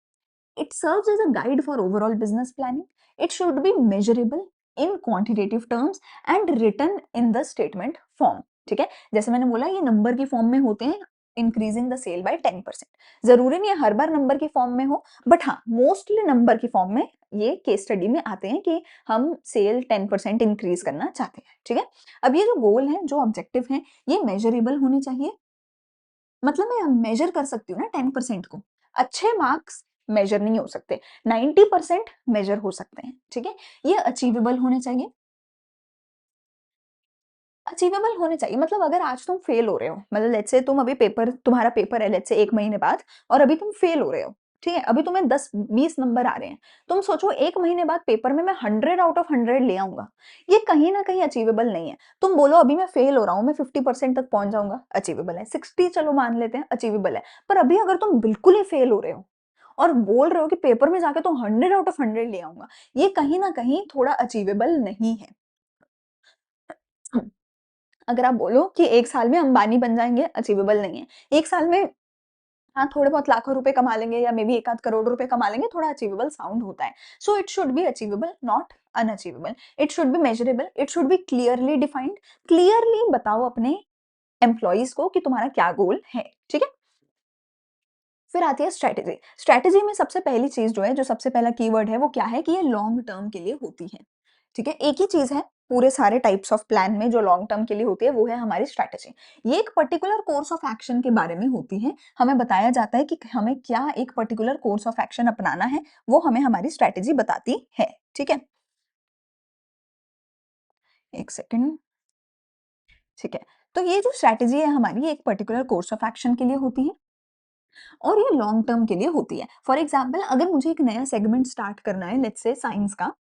It serves as a guide for overall business planning. It should be measurable in quantitative terms and written in the statement form. ठीक है, जैसे मैंने बोला ये नंबर की फॉर्म में होते हैं, इंक्रीजिंग द सेल बाय 10%। जरूरी नहीं है हर बार नंबर की फॉर्म में हो, बट हाँ मोस्टली नंबर की फॉर्म में ये केस स्टडी में आते हैं कि हम सेल 10% इंक्रीज करना चाहते हैं, ठीक है। अब ये जो गोल है, जो ऑब्जेक्टिव है, ये मेजरेबल होने चाहिए। मतलब मैं मेजर कर सकती हूँ ना 10% को। अच्छे मार्क्स मेजर नहीं हो सकते, 90% मेजर हो सकते हैं, ठीक है। ये अचीवेबल होने चाहिए। अचीवेबल होने चाहिए मतलब अगर आज तुम फेल हो रहे हो, मतलब लेट्स से तुम अभी पेपर, तुम्हारा पेपर है लेट्स से 1 महीने बाद, और अभी तुम फेल हो रहे हो, ठीक है, अभी तुम्हें 10-20 नंबर आ रहे हैं। तुम सोचो 1 महीने बाद पेपर में मैं 100 आउट ऑफ 100 ले आऊंगा, ये कहीं ना कहीं अचीवेबल नहीं है। तुम बोलो अभी मैं फेल हो रहा हूँ, मैं 50% तक पहुंच जाऊंगा, अचीवेबल है। 60 चलो मान लेते हैं, अचीवेबल है। पर अभी अगर तुम बिल्कुल ही फेल हो रहे हो और बोल रहे हो कि पेपर में जाके तुम 100 आउट ऑफ 100 ले आऊंगा, ये कहीं ना कहीं थोड़ा अचीवेबल नहीं है। अगर आप बोलो कि 1 साल में अंबानी बन जाएँगे, अचीवेबल नहीं है। 1 साल में हाँ, थोड़े बहुत लाखों रुपए कमा लेंगे या मे बी 1 आध करोड़ रुपए कमा लेंगे, थोड़ा अचीवेबल साउंड होता है। So it should be achievable, not unachievable. It should be measurable, it should be clearly defined. Clearly बताओ अपने एम्प्लॉइज को कि तुम्हारा क्या गोल है, ठीक है? फिर आती है स्ट्रैटेजी। स्ट्रैटेजी में सबसे पहली चीज़ जो है, जो सबसे पहला कीवर्ड है, वो क्या है कि ये लॉन्ग टर्म के लिए होती है, ठीक है? एक ही चीज़ है पूरे सारे टाइप्स ऑफ प्लान में जो लॉन्ग टर्म के लिए होती है, वो है हमारी स्ट्रैटेजी। ये एक पर्टिकुलर कोर्स ऑफ एक्शन के बारे में होती है। हमें बताया जाता है कि हमें क्या एक पर्टिकुलर कोर्स ऑफ एक्शन अपनाना है, वो हमें हमारी स्ट्रैटेजी बताती है, ठीक है? 1 सेकंड, ठीक है। तो ये जो स्ट्रैटेजी है हमारी, ये एक पर्टिकुलर कोर्स ऑफ एक्शन के लिए होती है और ये लॉन्ग टर्म के लिए होती है। फॉर एग्जाम्पल अगर मुझे एक नया सेगमेंट स्टार्ट करना है, लेट्स से साइंस का,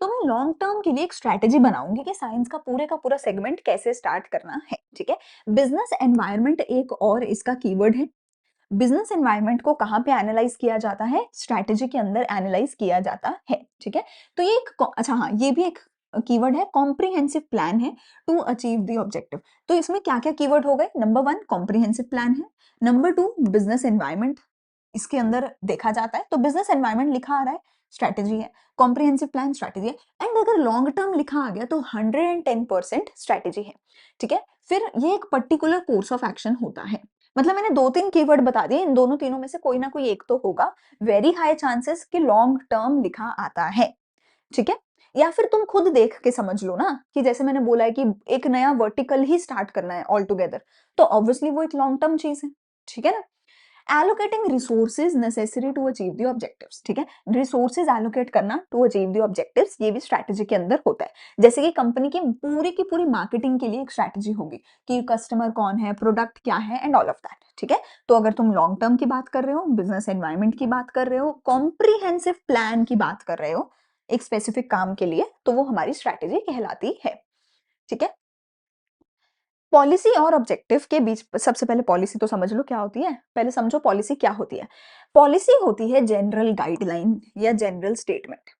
तो मैं लॉन्ग टर्म के लिए एक स्ट्रैटेजी बनाऊंगी कि साइंस का पूरा सेगमेंट कैसे स्टार्ट करना है, ठीक है। बिजनेस एनवायरनमेंट एक और इसका कीवर्ड है। बिजनेस एनवायरनमेंट को कहाँ पे एनालाइज किया जाता है, स्ट्रैटेजी के अंदर एनालाइज किया जाता है, ठीक है। तो ये एक अच्छा हाँ, ये भी एक कीवर्ड है, कॉम्प्रिहेंसिव प्लान है टू अचीव द ऑब्जेक्टिव। तो इसमें क्या क्या कीवर्ड हो गए, नंबर 1 कॉम्प्रिहेंसिव प्लान है, नंबर 2 बिजनेस एनवायरनमेंट इसके अंदर देखा जाता है, तो बिजनेस एनवायरनमेंट लिखा आ रहा है, स्ट्रैटेजी है, कॉम्प्रिहेंसिव प्लान स्ट्रैटेजी है, एंड अगर लॉन्ग टर्म लिखा आ गया तो 110% स्ट्रैटेजी है, ठीक है। फिर ये एक पर्टिकुलर कोर्स ऑफ एक्शन होता है। मतलब मैंने 2-3 कीवर्ड बता दिए, इन दोनों तीनों में से कोई ना कोई एक तो होगा। वेरी हाई चांसेस कि लॉन्ग टर्म लिखा आता है, ठीक है? या फिर तुम खुद देख के समझ लो ना कि जैसे मैंने बोला है कि एक नया वर्टिकल ही स्टार्ट करना है ऑल टुगेदर, तो ऑब्वियसली वो एक लॉन्ग टर्म चीज़ है, ठीक है ना? Allocating resources necessary to achieve the objectives, ठीक है? रिसोर्सेज एलोकेट करना टू अचीव द ऑब्जेक्टिव्स, ये भी स्ट्रैटेजी के अंदर होता है। जैसे कि कंपनी की पूरी मार्केटिंग के लिए एक स्ट्रैटेजी होगी कि कस्टमर कौन है, प्रोडक्ट क्या है एंड ऑल ऑफ दैट, ठीक है? तो अगर तुम लॉन्ग टर्म की बात कर रहे हो, बिजनेस एनवायरनमेंट की बात कर रहे हो, कॉम्प्रिहेंसिव प्लान की बात कर रहे हो एक स्पेसिफिक काम के लिए, तो वो हमारी स्ट्रैटेजी कहलाती है, ठीक है? पॉलिसी और ऑब्जेक्टिव के बीच सबसे पहले पॉलिसी तो समझ लो क्या होती है। पहले समझो पॉलिसी क्या होती है। पॉलिसी होती है जनरल गाइडलाइन या जनरल स्टेटमेंट।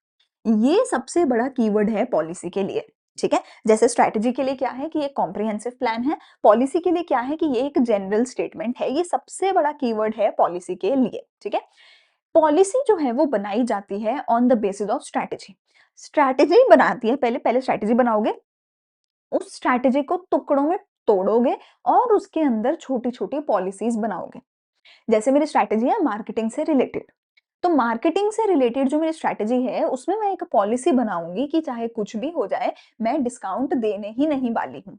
ये सबसे बड़ा कीवर्ड है पॉलिसी के लिए, ठीक है? जैसे स्ट्रैटेजी के लिए क्या है कि एक कॉम्प्रिहेंसिव प्लान है, पॉलिसी के लिए क्या है कि ये एक जनरल स्टेटमेंट है। ये सबसे बड़ा कीवर्ड है पॉलिसी के लिए, ठीक है? पॉलिसी जो है वो बनाई जाती है on the basis of strategy. Strategy बनाती है, पहले पहले स्ट्रैटेजी बनाओगे, उस स्ट्रैटेजी को टुकड़ों में तोड़ोगे और उसके अंदर छोटी-छोटी पॉलिसीज़ बनाओगे। जैसे मेरी स्ट्रैटेजी है मार्केटिंग से रिलेटेड, तो मार्केटिंग से रिलेटेड जो मेरी स्ट्रैटेजी है, उसमें मैं एक पॉलिसी बनाऊँगी कि चाहे कुछ भी हो जाए, मैं डिस्काउंट देने ही नहीं वाली हूँ।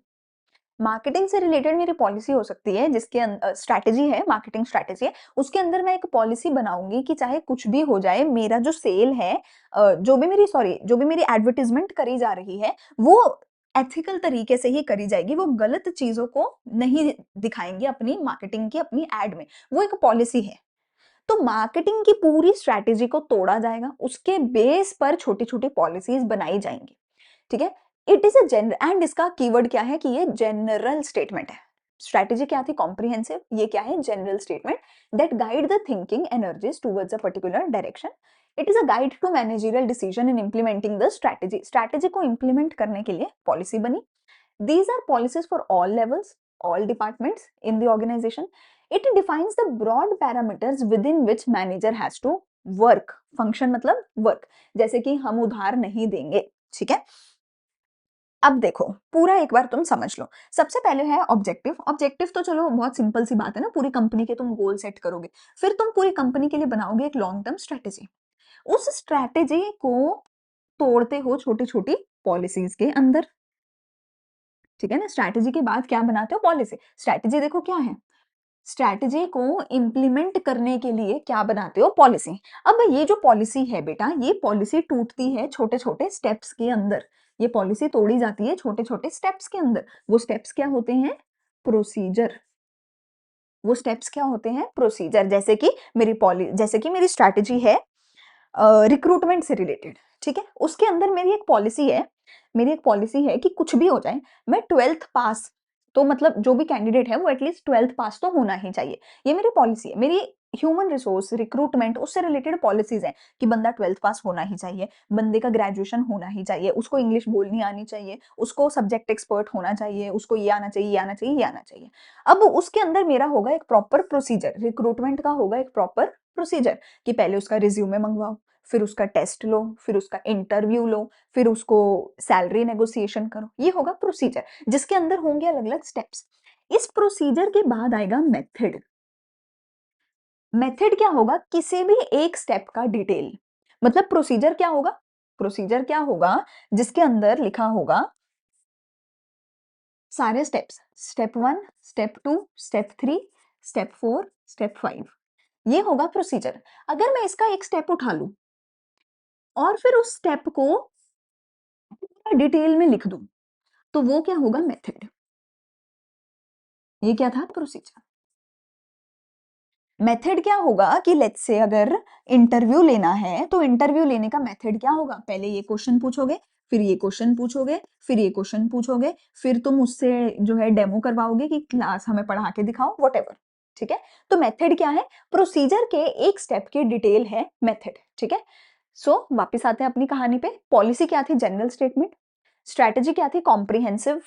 मार्केटिंग से रिलेटेड मेरी पॉलिसी हो सकती है जिसके स्ट्रैटेजी है, मार्केटिंग स्ट्रैटेजी है, उसके अंदर मैं एक पॉलिसी बनाऊँगी कि चाहे कुछ भी हो जाए, मेरा जो सेल है जो भी मेरी एडवर्टाइज़मेंट करी जा रही है, वो एथिकल तरीके से ही करी जाएगी, वो गलत चीज़ों को नहीं दिखाएँगे अपनी मार्केटिंग की, अपनी एड में, वो एक पॉलिसी है। तो मार्केटिंग की पूरी स्ट्रैटेजी को तोड़ा जाएगा, उसके बेस पर छोटी-छोटी पॉलिसीज़ बनाई जाएँगी। ठीक है? It is a gen and इसका कीवर्ड क्या है कि ये जनरल स्टेटमेंट है। स्ट्रैटेजी क्या थी कॉम्प्रिहेंसिव, ये क्या है general statement that guide the thinking energies towards a particular direction. It is a guide to managerial decision in implementing the strategy. Strategy को इम्प्लीमेंट करने के लिए पॉलिसी बनी। These are policies for all levels, all departments in the organization. It defines the broad parameters within which manager has to work. Function मतलब work. जैसे कि हम उधार नहीं देंगे, ठीक है? अब देखो, पूरा एक बार तुम समझ लो। सबसे पहले है ऑब्जेक्टिव। ऑब्जेक्टिव तो चलो बहुत सिंपल सी बात है ना, पूरी कंपनी के तुम गोल सेट करोगे। फिर तुम पूरी कंपनी के लिए बनाओगे एक लॉन्ग टर्म स्ट्रैटेजी। उस स्ट्रैटेजी को तोड़ते हो छोटी-छोटी पॉलिसीज के अंदर। ठीक है ना? स्ट्रैटेजी के बाद क्या बनाते हो? पॉलिसी। स्ट्रैटेजी देखो क्या है? स्ट्रैटेजी को इम्प्लीमेंट करने के लिए क्या बनाते हो? पॉलिसी। अब ये जो पॉलिसी है बेटा, ये पॉलिसी टूटती है छोटे-छोटे स्टेप्स के अंदर। ये पॉलिसी तोड़ी जाती है छोटे-छोटे स्टेप्स के अंदर। वो स्टेप्स क्या होते हैं? प्रोसीजर। वो स्टेप्स क्या होते हैं? प्रोसीजर। जैसे कि मेरी स्ट्रैटेजी है रिक्रूटमेंट से रिलेटेड, ठीक है? उसके अंदर मेरी एक पॉलिसी है कि कुछ भी हो जाए, मैं 12th पास, तो मतलब जो भी कैंडिडेट है वो एटलीस्ट 12th पास तो होना ही चाहिए। ये मेरी पॉलिसी है। मेरी ह्यूमन रिसोर्स, रिक्रूटमेंट उससे रिलेटेड पॉलिसीज़ हैं कि बंदा 12th पास होना ही चाहिए, बंदे का ग्रेजुएशन होना ही चाहिए, उसको इंग्लिश बोलनी आनी चाहिए, उसको सब्जेक्ट एक्सपर्ट होना चाहिए, उसको ये आना चाहिए, ये आना चाहिए, ये आना चाहिए। अब उसके अंदर मेरा होगा एक प्रॉपर प्रोसीजर, रिक्रूटमेंट का होगा एक प्रॉपर प्रोसीजर कि पहले उसका रिज्यूमे मंगवाओ, फिर उसका टेस्ट लो, फिर उसका इंटरव्यू लो, फिर उसको सैलरी नेगोशिएशन करो। ये होगा प्रोसीजर, जिसके अंदर होंगे अलग-अलग स्टेप्स। इस प्रोसीजर के बाद आएगा मेथड। मेथड क्या होगा? किसी भी एक स्टेप का डिटेल। मतलब प्रोसीजर क्या होगा? प्रोसीजर क्या होगा? जिसके अंदर लिखा होगा सारे steps, step 1, step 2, step 3, step 4, step 5। ये होगा प्रोसीजर। अगर मैं इसका एक स्टेप उठा लूँ और फिर उस स्टेप को पूरा डिटेल में लिख दूँ, तो वो क्या होगा? मेथड। ये क्या था? प्रोसीजर। मेथड क्या होगा कि लेट्स से अगर इंटरव्यू लेना है, तो इंटरव्यू लेने का मेथड क्या होगा? पहले ये क्वेश्चन पूछोगे, फिर ये क्वेश्चन पूछोगे, फिर ये क्वेश्चन पूछोगे, फिर तुम उससे जो है डेमो करवाओगे कि क्लास हमें पढ़ा के दिखाओ, व्हाटएवर। ठीक है? तो मेथड क्या है? प्रोसीजर के एक स्टेप की डिटेल है मेथड। ठीक है? सो वापस आते हैं अपनी कहानी पे। पॉलिसी क्या थी? General statement. स्ट्रैटेजी क्या थी? Comprehensive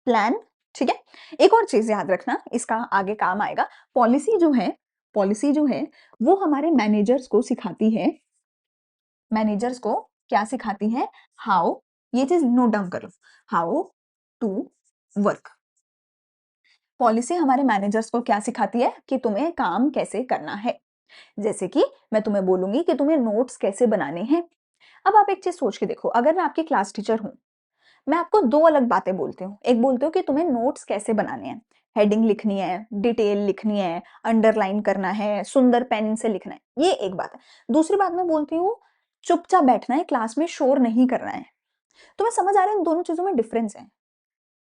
plan. ठीक है? एक और चीज़ याद रखना, इसका आगे काम आएगा। पॉलिसी जो है, वो हमारे मैनेजर्स को क्या सिखाती है? हाउ, ये चीज़ नोट डाउन करो, हाउ टू वर्क। पॉलिसी हमारे मैनेजर्स को क्या सिखाती है कि तुम्हें काम कैसे करना है। जैसे कि मैं तुम्हें बोलूंगी कि तुम्हें नोट्स कैसे बनाने हैं। अब आप एक चीज सोच के देखो, अगर मैं आपकी क्लास टीचर हूँ, मैं आपको दो अलग बातें बोलती हूँ। एक बोलती हूँ कि तुम्हें नोट्स कैसे बनाने हैं, हेडिंग लिखनी है, डिटेल लिखनी है, अंडरलाइन करना है, सुंदर पेन से लिखना है, ये एक बात है। दूसरी बात मैं बोलती हूँ चुपचाप बैठना है, क्लास में शोर नहीं करना है। तुम्हें समझ आ रहा है इन दोनों चीजों में डिफरेंस है।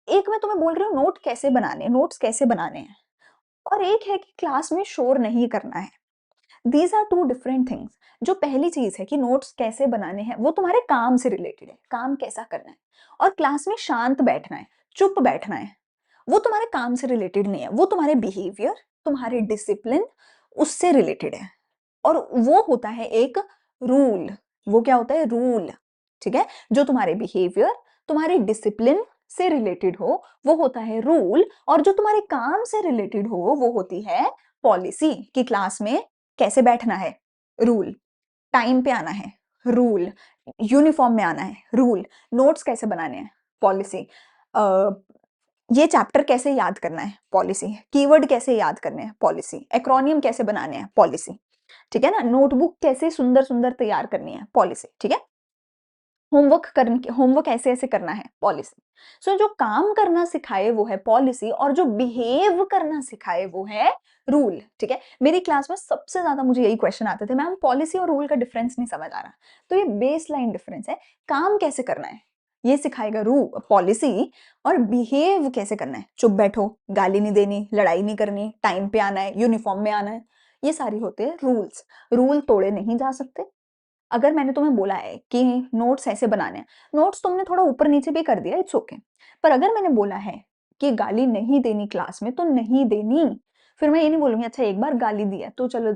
एक मैं तुम्हें बोल रही हूँ नोट्स कैसे बनाने हैं, और एक है कि क्लास में शोर नहीं करना है। These are two different things. जो पहली चीज है कि नोट्स कैसे बनाने हैं, वो तुम्हारे काम से रिलेटेड है, काम कैसा करना है। और क्लास में शांत बैठना है, चुप बैठना है, वो तुम्हारे काम से रिलेटेड नहीं है, वो तुम्हारे बिहेवियर, तुम्हारे डिसिप्लिन, उससे रिलेटेड है। और वो होता है एक रूल। वो क्या होता है? रूल। ठीक है, जो तुम्हारे बिहेवियर, तुम्हारे डिसिप्लिन से रिलेटेड हो, वो होता है रूल। और जो तुम्हारे काम से रिलेटेड हो, वो होती है पॉलिसी। कि क्लास में कैसे बैठना है, रूल। टाइम पे आना है, रूल। यूनिफॉर्म में आना है, रूल। नोट्स कैसे बनाने हैं, पॉलिसी। ये चैप्टर कैसे याद करना है, पॉलिसी। कीवर्ड कैसे याद करने हैं, पॉलिसी। एक्रोनियम कैसे बनाने हैं, पॉलिसी। ठीक है ना। नोटबुक कैसे सुंदर सुंदर तैयार करनी है, पॉलिसी। ठीक है। होमवर्क ऐसे ऐसे करना है, पॉलिसी। सो जो काम करना सिखाए वो है पॉलिसी, और जो बिहेव करना सिखाए वो है रूल। ठीक है। मेरी क्लास में सबसे ज्यादा मुझे यही क्वेश्चन आते थे, मैम पॉलिसी और रूल का डिफरेंस नहीं समझ आ रहा। तो ये बेस लाइन डिफरेंस है। काम कैसे करना है ये सिखाएगा रू पॉलिसी, और बिहेव कैसे करना है, चुप बैठो, गाली नहीं देनी, लड़ाई नहीं करनी, टाइम पे आना है, यूनिफॉर्म में आना है, ये सारी होते हैं रूल्स। रूल तोड़े नहीं जा सकते। अगर मैंने तुम्हें बोला है कि नोट्स ऐसे बनाने हैं, नोट्स तुमने थोड़ा ऊपर नीचे भी कर दिया, इट्स ओके। पर अगर मैंने बोला है कि गाली नहीं देनी क्लास में, तो नहीं देनी। फिर मैं ये नहीं बोलूंगी अच्छा एक बार गाली दिया तो चलो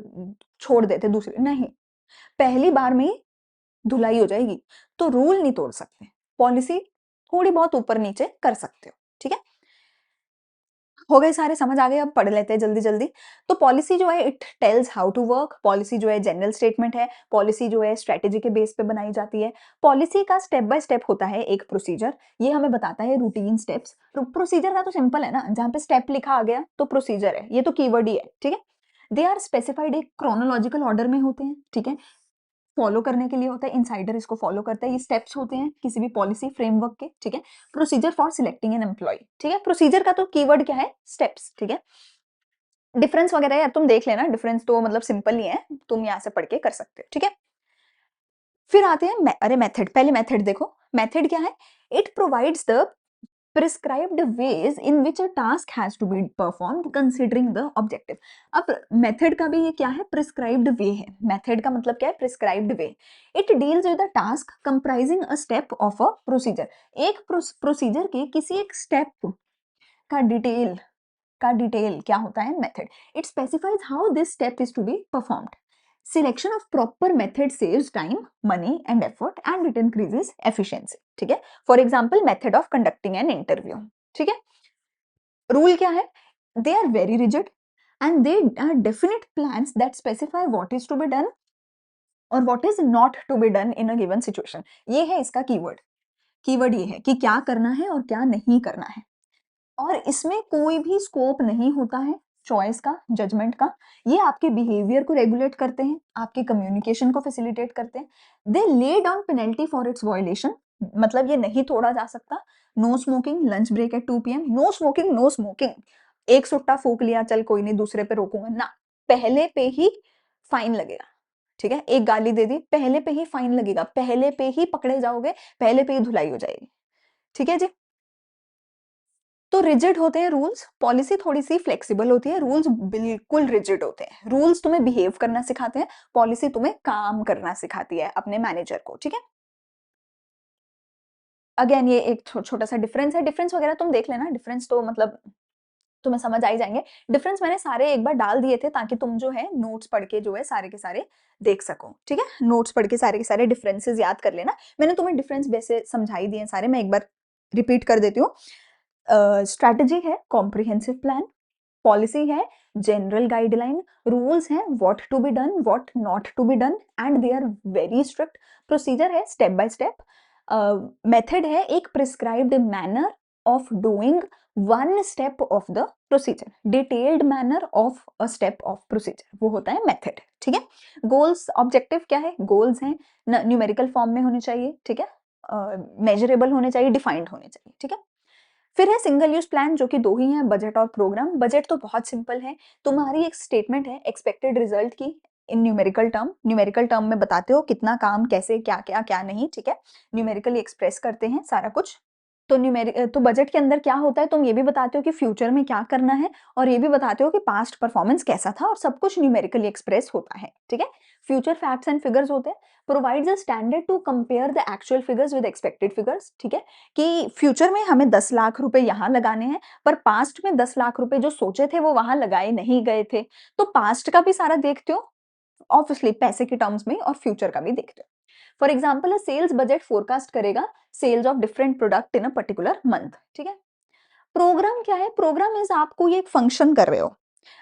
छोड़ देते, दूसरे नहीं। पहली बार में ही धुलाई हो जाएगी। तो रूल नहीं तोड़ सकते, पॉलिसी थोड़ी बहुत ऊपर नीचे कर सकते हो। ठीक है, हो गए सारे, समझ आ गए। अब पढ़ लेते हैं जल्दी जल्दी। तो पॉलिसी जो है it tells how to work. Policy जो है जनरल स्टेटमेंट है। पॉलिसी जो है स्ट्रेटेजी के बेस पे बनाई जाती है। पॉलिसी का स्टेप बाय स्टेप होता है एक प्रोसीजर, ये हमें बताता है रूटीन स्टेप्स। प्रोसीजर का तो सिंपल है ना, जहां पे स्टेप लिखा आ गया तो प्रोसीजर है, ये तो कीवर्ड ही है। ठीक है। दे आर स्पेसिफाइड एक क्रोनोलॉजिकल ऑर्डर में होते हैं। ठीक है, फॉलो करने के लिए होता है, इनसाइडर इसको फॉलो करता है। ये स्टेप्स होते हैं किसी भी पॉलिसी फ्रेमवर्क के। ठीक है। Procedure for selecting an employ. ठीक है, प्रोसीजर का तो कीवर्ड क्या है, स्टेप्स। ठीक है। डिफरेंस वगैरह यार तुम देख लेना, डिफरेंस तो मतलब सिंपल ही है, तुम यहाँ से पढ़ के कर सकते हो। ठीक है। फिर आते हैं अरे मेथड। पहले मेथड देखो, मेथड क्या है? It provides the prescribed ways in which a task has to be performed considering the objective। अब मेथड का भी ये क्या है, प्रिस्क्राइब्ड वे है। मेथड का मतलब क्या है, prescribed way. It deals with a task comprising a step of a procedure. एक प्रोसीजर के किसी एक स्टेप का डिटेल क्या होता है, method. It specifies how this step is to be performed. Selection of proper method saves time, money and effort, and it increases efficiency. ठीक है। For example method of conducting an interview. ठीक है। Rule क्या है? They are very rigid and they are definite plans that specify what is to be done और what is not to be done in a given situation. ये है इसका keyword. Keyword ये है कि क्या करना है और क्या नहीं करना है। और इसमें कोई भी स्कोप नहीं होता है चॉइस का, जजमेंट का। ये आपके बिहेवियर को रेगुलेट करते हैं, आपके कम्युनिकेशन को फैसिलिटेट करते हैं। They lay down penalty for its violation. मतलब ये नहीं तोड़ा जा सकता। No smoking, lunch break at 2 PM। No smoking, no smoking. एक सुट्टा फूक लिया, चल कोई नहीं, दूसरे पे रोकूंगा ना, पहले पे ही फाइन लगेगा। ठीक है, एक गाली दे दी, पहले पे ही फाइन लगेगा, पहले पे ही पकड़े जाओगे, पहले पे ही धुलाई हो जाएगी। ठीक है जी। तो रिजिड होते हैं रूल्स, पॉलिसी थोड़ी सी फ्लेक्सिबल होती है, रूल्स बिल्कुल रिजिड होते हैं। रूल्स तुम्हें बिहेव करना सिखाते हैं, पॉलिसी तुम्हें काम करना सिखाती है अपने मैनेजर को। ठीक है। अगेन ये एक छोटा सा डिफरेंस है। डिफरेंस वगैरह तुम देख लेना, डिफरेंस तो मतलब तुम्हें समझ आ ही जाएंगे। डिफरेंस मैंने सारे एक बार डाल दिए थे ताकि तुम जो है नोट्स पढ़ के जो है सारे के सारे देख सको। ठीक है, नोट्स पढ़ के सारे डिफरेंसेस याद कर लेना। मैंने तुम्हें डिफरेंस वैसे समझाई दिए सारे, मैं एक बार रिपीट कर देती हूँ। स्ट्रैटेजी है कॉम्प्रिहेंसिव प्लान, पॉलिसी है जनरल गाइडलाइन, रूल्स हैं what to be done, what not to be done, and they are very strict. Procedure है स्टेप बाय स्टेप। मेथड है एक prescribed manner of doing one step of the procedure, detailed manner of a step of procedure, वो होता है method. ठीक है। Goals, objective क्या है, गोल्स हैं न्यूमेरिकल फॉर्म में होने चाहिए, ठीक है, मेजरेबल होने चाहिए, डिफाइंड होने चाहिए। ठीक है। फिर है सिंगल यूज प्लान, जो कि दो ही हैं, बजट और प्रोग्राम। बजट तो बहुत सिंपल है, तुम्हारी एक स्टेटमेंट है एक्सपेक्टेड रिजल्ट की इन न्यूमेरिकल टर्म में बताते हो कितना काम कैसे क्या क्या क्या नहीं। ठीक है। न्यूमेरिकली एक्सप्रेस करते हैं सारा कुछ। तो बजट के अंदर क्या होता है, तुम ये भी बताते हो कि फ्यूचर में क्या करना है, और ये भी बताते हो कि पास्ट परफॉर्मेंस कैसा था, और सब कुछ न्यूमेरिकली एक्सप्रेस होता है। ठीक है। फ्यूचर फैक्ट्स एंड फिगर्स होते हैं, provides a standard to compare the actual figures with expected figures. ठीक है, कि फ्यूचर में हमें 10 लाख रुपए यहाँ लगाने हैं, पर पास्ट में 10 लाख रुपए जो सोचे थे वो वहां लगाए नहीं गए थे, तो पास्ट का भी सारा देखते हो ऑब्वियसली पैसे के टर्म्स में, और फ्यूचर का भी देखते हो। For example a sales budget forecast करेगा sales of different product in a particular month. ठीक है। प्रोग्राम क्या है, प्रोग्राम इज आप कोई एक फंक्शन कर रहे हो,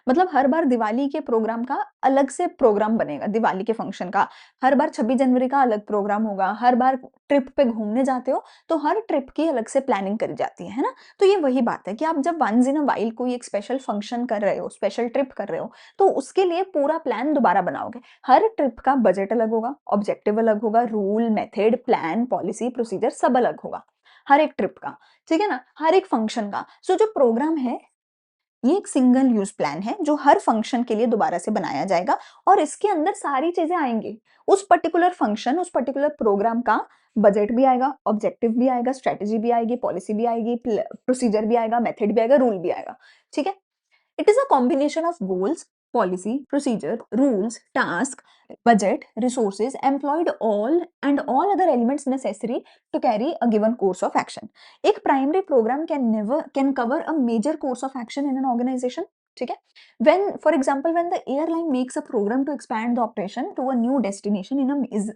मतलब हर बार दिवाली के प्रोग्राम का अलग से प्रोग्राम बनेगा, दिवाली के फंक्शन का हर बार 26 जनवरी का अलग प्रोग्राम होगा, हर बार ट्रिप पे घूमने जाते हो तो हर ट्रिप की अलग से प्लानिंग करी जाती है ना। तो ये वही बात है कि आप जब वंस इन अ वाइल कोई एक स्पेशल फंक्शन कर रहे हो, स्पेशल ट्रिप कर रहे हो, तो उसके लिए पूरा प्लान दोबारा बनाओगे। हर ट्रिप का बजट अलग होगा, ऑब्जेक्टिव अलग होगा, rule method plan policy procedure सब अलग होगा हर एक ट्रिप का। ठीक है ना, हर एक फंक्शन का। सो जो प्रोग्राम है ये एक सिंगल यूज प्लान है जो हर फंक्शन के लिए दोबारा से बनाया जाएगा, और इसके अंदर सारी चीजें आएंगी, उस पर्टिकुलर फंक्शन उस पर्टिकुलर प्रोग्राम का बजट भी आएगा, ऑब्जेक्टिव भी आएगा, स्ट्रेटेजी भी आएगी, पॉलिसी भी आएगी, प्रोसीजर भी आएगा, मेथड भी आएगा, रूल भी आएगा। ठीक है। It is a combination of goals, policy, procedure, rules, task, budget, resources employed all other elements necessary to carry a given course of action. एक primary program can cover a major course of action in an organization. ठीक है। For example, when the airline makes a program to expand the operation to a new destination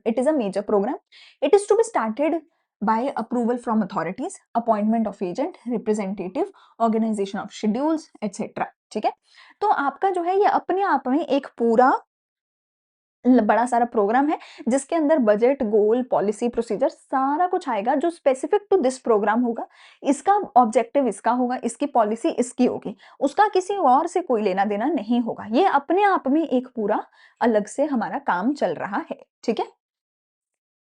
it is a major program. It is to be started by approval from authorities, appointment of agent, representative, organisation of schedules etcetera. ठीक है। तो आपका जो है ये अपने आप में एक पूरा बड़ा सारा प्रोग्राम है, जिसके अंदर बजट गोल पॉलिसी प्रोसीजर सारा कुछ आएगा जो स्पेसिफिक टू दिस प्रोग्राम होगा। इसका ऑब्जेक्टिव इसका होगा, इसकी पॉलिसी इसकी होगी, उसका किसी और से कोई लेना देना नहीं होगा। ये अपने आप में एक पूरा अलग से हमारा काम चल रहा है। ठीक है।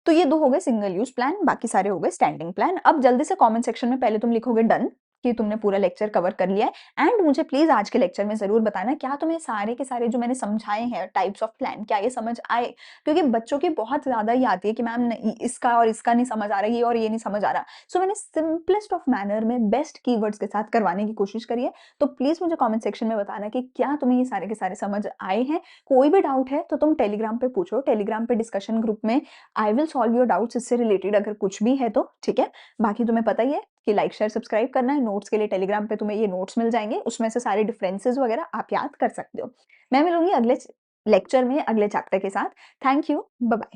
तो ये दो हो गए सिंगल यूज प्लान, बाकी सारे हो गए स्टैंडिंग प्लान। अब जल्दी से कमेंट सेक्शन में पहले तुम लिखोगे डन कि तुमने पूरा लेक्चर कवर कर लिया है, एंड मुझे प्लीज आज के लेक्चर में जरूर बताना क्या तुम्हें सारे के सारे जो मैंने समझाए हैं टाइप्स ऑफ प्लान क्या ये समझ आए, क्योंकि बच्चों की बहुत ज्यादा ही आती है कि मैम इसका और इसका नहीं समझ आ रहा, ये और ये नहीं समझ आ रहा। सो मैंने सिंपलेस्ट ऑफ मैनर में बेस्ट कीवर्ड्स के साथ करवाने की कोशिश करी है। तो प्लीज मुझे कॉमेंट सेक्शन में बताना कि क्या तुम्हें ये सारे के सारे समझ आए हैं। कोई भी डाउट है तो तुम टेलीग्राम पे पूछो, टेलीग्राम पे डिस्कशन ग्रुप में I will solve your doubts इससे रिलेटेड अगर कुछ भी है तो। ठीक है। बाकी तुम्हें पता ही है कि लाइक शेयर सब्सक्राइब करना है। नोट्स के लिए टेलीग्राम पे तुम्हें ये नोट्स मिल जाएंगे, उसमें से सारे डिफरेंसेस वगैरह आप याद कर सकते हो। मैं मिलूंगी अगले लेक्चर में अगले चैप्टर के साथ। Thank you, bye bye.